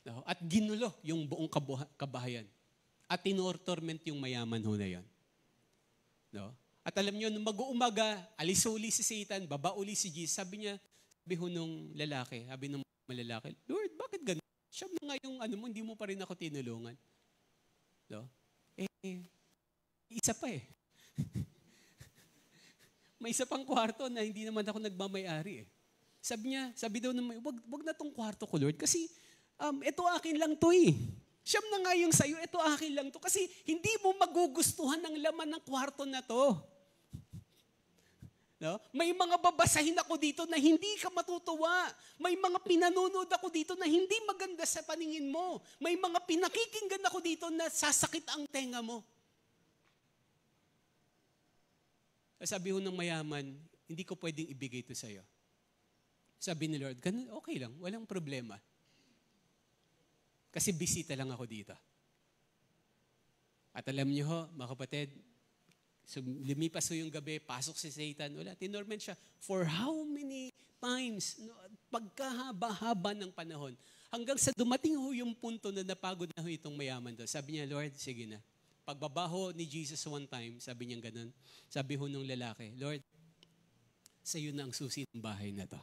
No? At ginulo yung buong kabahayan. At tinortorment yung mayaman na yun. No? At alam nyo, nung mag-uumaga, alis uli si Satan, baba uli si Jesus. Sabi nung lalaki, sabi ng lalaki, Lord, bakit ganun? Siya na nga yung hindi mo pa rin ako tinulungan. No? Isa pa eh. May isa pang kwarto na hindi naman ako nagmamayari eh. Sabi daw naman, wag na tong kwarto ko, Lord, kasi ito akin lang to eh. Siyam na nga yung sa'yo, ito akin lang to. Kasi hindi mo magugustuhan ng laman ng kwarto na to. No? May mga babasahin ako dito na hindi ka matutuwa. May mga pinanonood ako dito na hindi maganda sa paningin mo. May mga pinakikinggan ako dito na sasakit ang tenga mo. Sabi ho ng mayaman, hindi ko pwedeng ibigay ito sa'yo. Sabi ni Lord, okay lang, walang problema. Kasi bisita lang ako dito. At alam niyo ho, mga kapatid, lumipas ho yung gabi, pasok si Satan, wala, tinorment siya. For how many times, pagkahaba-haba ng panahon, hanggang sa dumating ho yung punto na napagod na ho itong mayaman doon. Sabi niya, Lord, sige na. Pagbabaho ni Jesus one time, sabi niya ganun, sabi ho nung lalaki, Lord, sa iyo na ang susi ng bahay na to.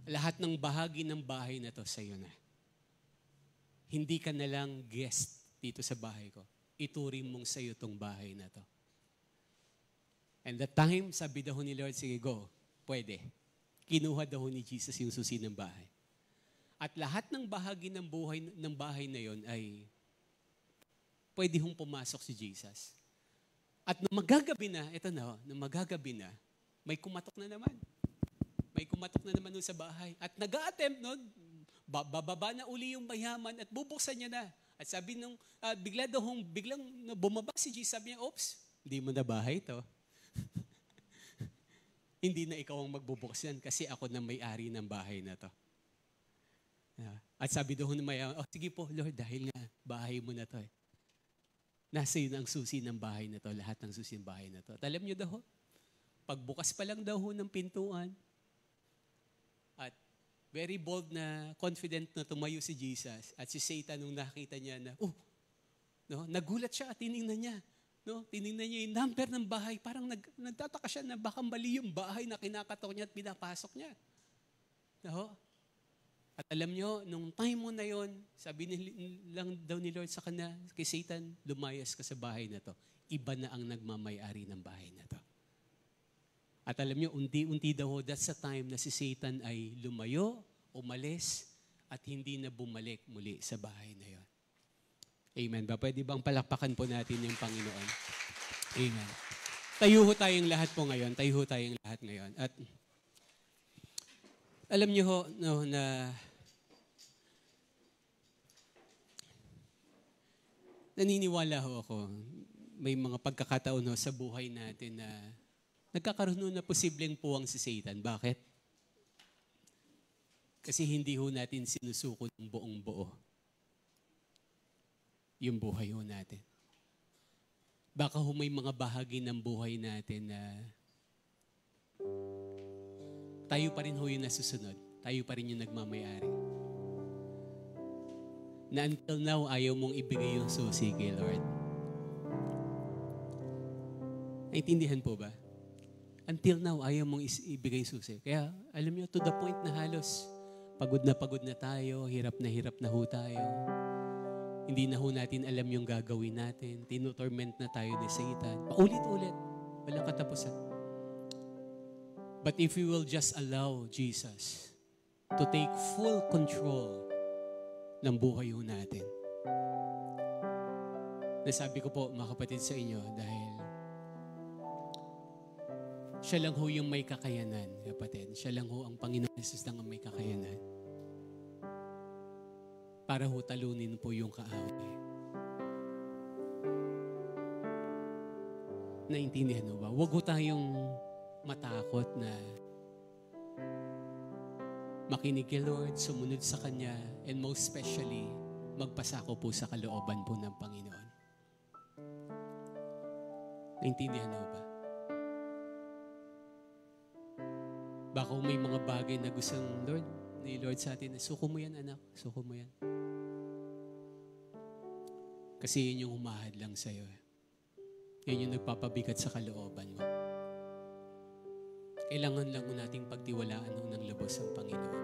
Lahat ng bahagi ng bahay na to sa iyo na. Hindi ka na lang guest dito sa bahay ko. Ituring mong sa iyo tong bahay na to. And that time, sabi daw ni Lord, sige go, pwede. Kinuha daw ni Jesus yung susi ng bahay. At lahat ng bahagi ng bahay na yon ay pwede hong pumasok si Jesus. At nung magagabi na, ito na, nung magagabi na, may kumatok na naman. May kumatok na naman sa bahay. At nag-a-attempt nun, bababa na uli yung mayaman at bubuksan niya na. At sabi nung, biglang bumaba si Jesus, sabi niya, oops, hindi mo na bahay to. Hindi na ikaw ang magbubuksan kasi ako na may-ari ng bahay na to. At sabi doon ng mayaman, sige po, Lord, dahil nga bahay mo na to eh. Nasa yun ang susi ng bahay na to, lahat ng susi ng bahay na to. At alam niyo daw, pagbukas pa lang daw ng pintuan, at very bold na, confident na tumayo si Jesus, at si Satan nung nakita niya na, nagulat siya at tinignan niya. Tinignan niya yung number ng bahay, parang nagtataka siya na baka mali yung bahay na kinakatok niya at pinapasok niya. At alam nyo, nung time mo na yon, sabi lang daw ni Lord sa kanya, kay Satan, lumayas ka sa bahay na to. Iba na ang nagmamay-ari ng bahay na to. At alam nyo, unti-unti daw, that's the time na si Satan ay lumayo, umalis, at hindi na bumalik muli sa bahay na yon. Amen ba? Pwede bang palakpakan po natin yung Panginoon? Amen. Tayo ho tayong lahat po ngayon. Tayo ho tayong lahat ngayon. At alam niyo ho, na naniniwala ho ako, may mga pagkakataon ho sa buhay natin na nagkakaroon na posibleng puwang si Satan. Bakit? Kasi hindi ho natin sinusuko ng buong buo yung buhay ho natin. Baka ho may mga bahagi ng buhay natin na tayo pa rin ho yung nasusunod. Tayo pa rin yung nagmamayari. Na until now, ayaw mong ibigay yung susi kay Lord. Naintindihan po ba? Until now, ayaw mong ibigay susi. Kaya, alam niyo, to the point na halos, pagod na tayo, hirap na ho tayo. Hindi na ho natin alam yung gagawin natin. Tinutorment na tayo ni Satan. Paulit-ulit. Walang katapusan. But if we will just allow Jesus to take full control ng buhay ho natin. Nasabi ko po, mga kapatid, sa inyo, dahil siya lang ho yung may kakayanan, kapatid. Siya lang ho ang Panginoon Jesus lang ang may kakayanan. Para ho talunin po yung kaaway. Naintindihan mo ba? Huwag ho tayong matakot na makinig kay Lord, sumunod sa Kanya, and most especially, magpasako po sa kalooban po ng Panginoon. Naintindihan mo ba? Baka may mga bagay na gustong ni Lord sa atin, suko mo yan anak, suko mo yan. Kasi yun yung humahad lang sa'yo. Yun yung nagpapabigat sa kalooban mo. Kailangan lang nating pagtiwalaan ng lubos ang Panginoon.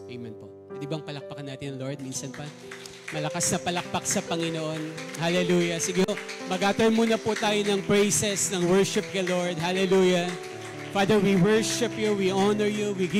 Amen po. Pwede bang palakpakan natin ang Lord minsan pa? Malakas na palakpak sa Panginoon. Hallelujah. Sige, mag-utter muna po tayo ng praises, ng worship kay Lord. Hallelujah. Father, we worship you, we honor you, we give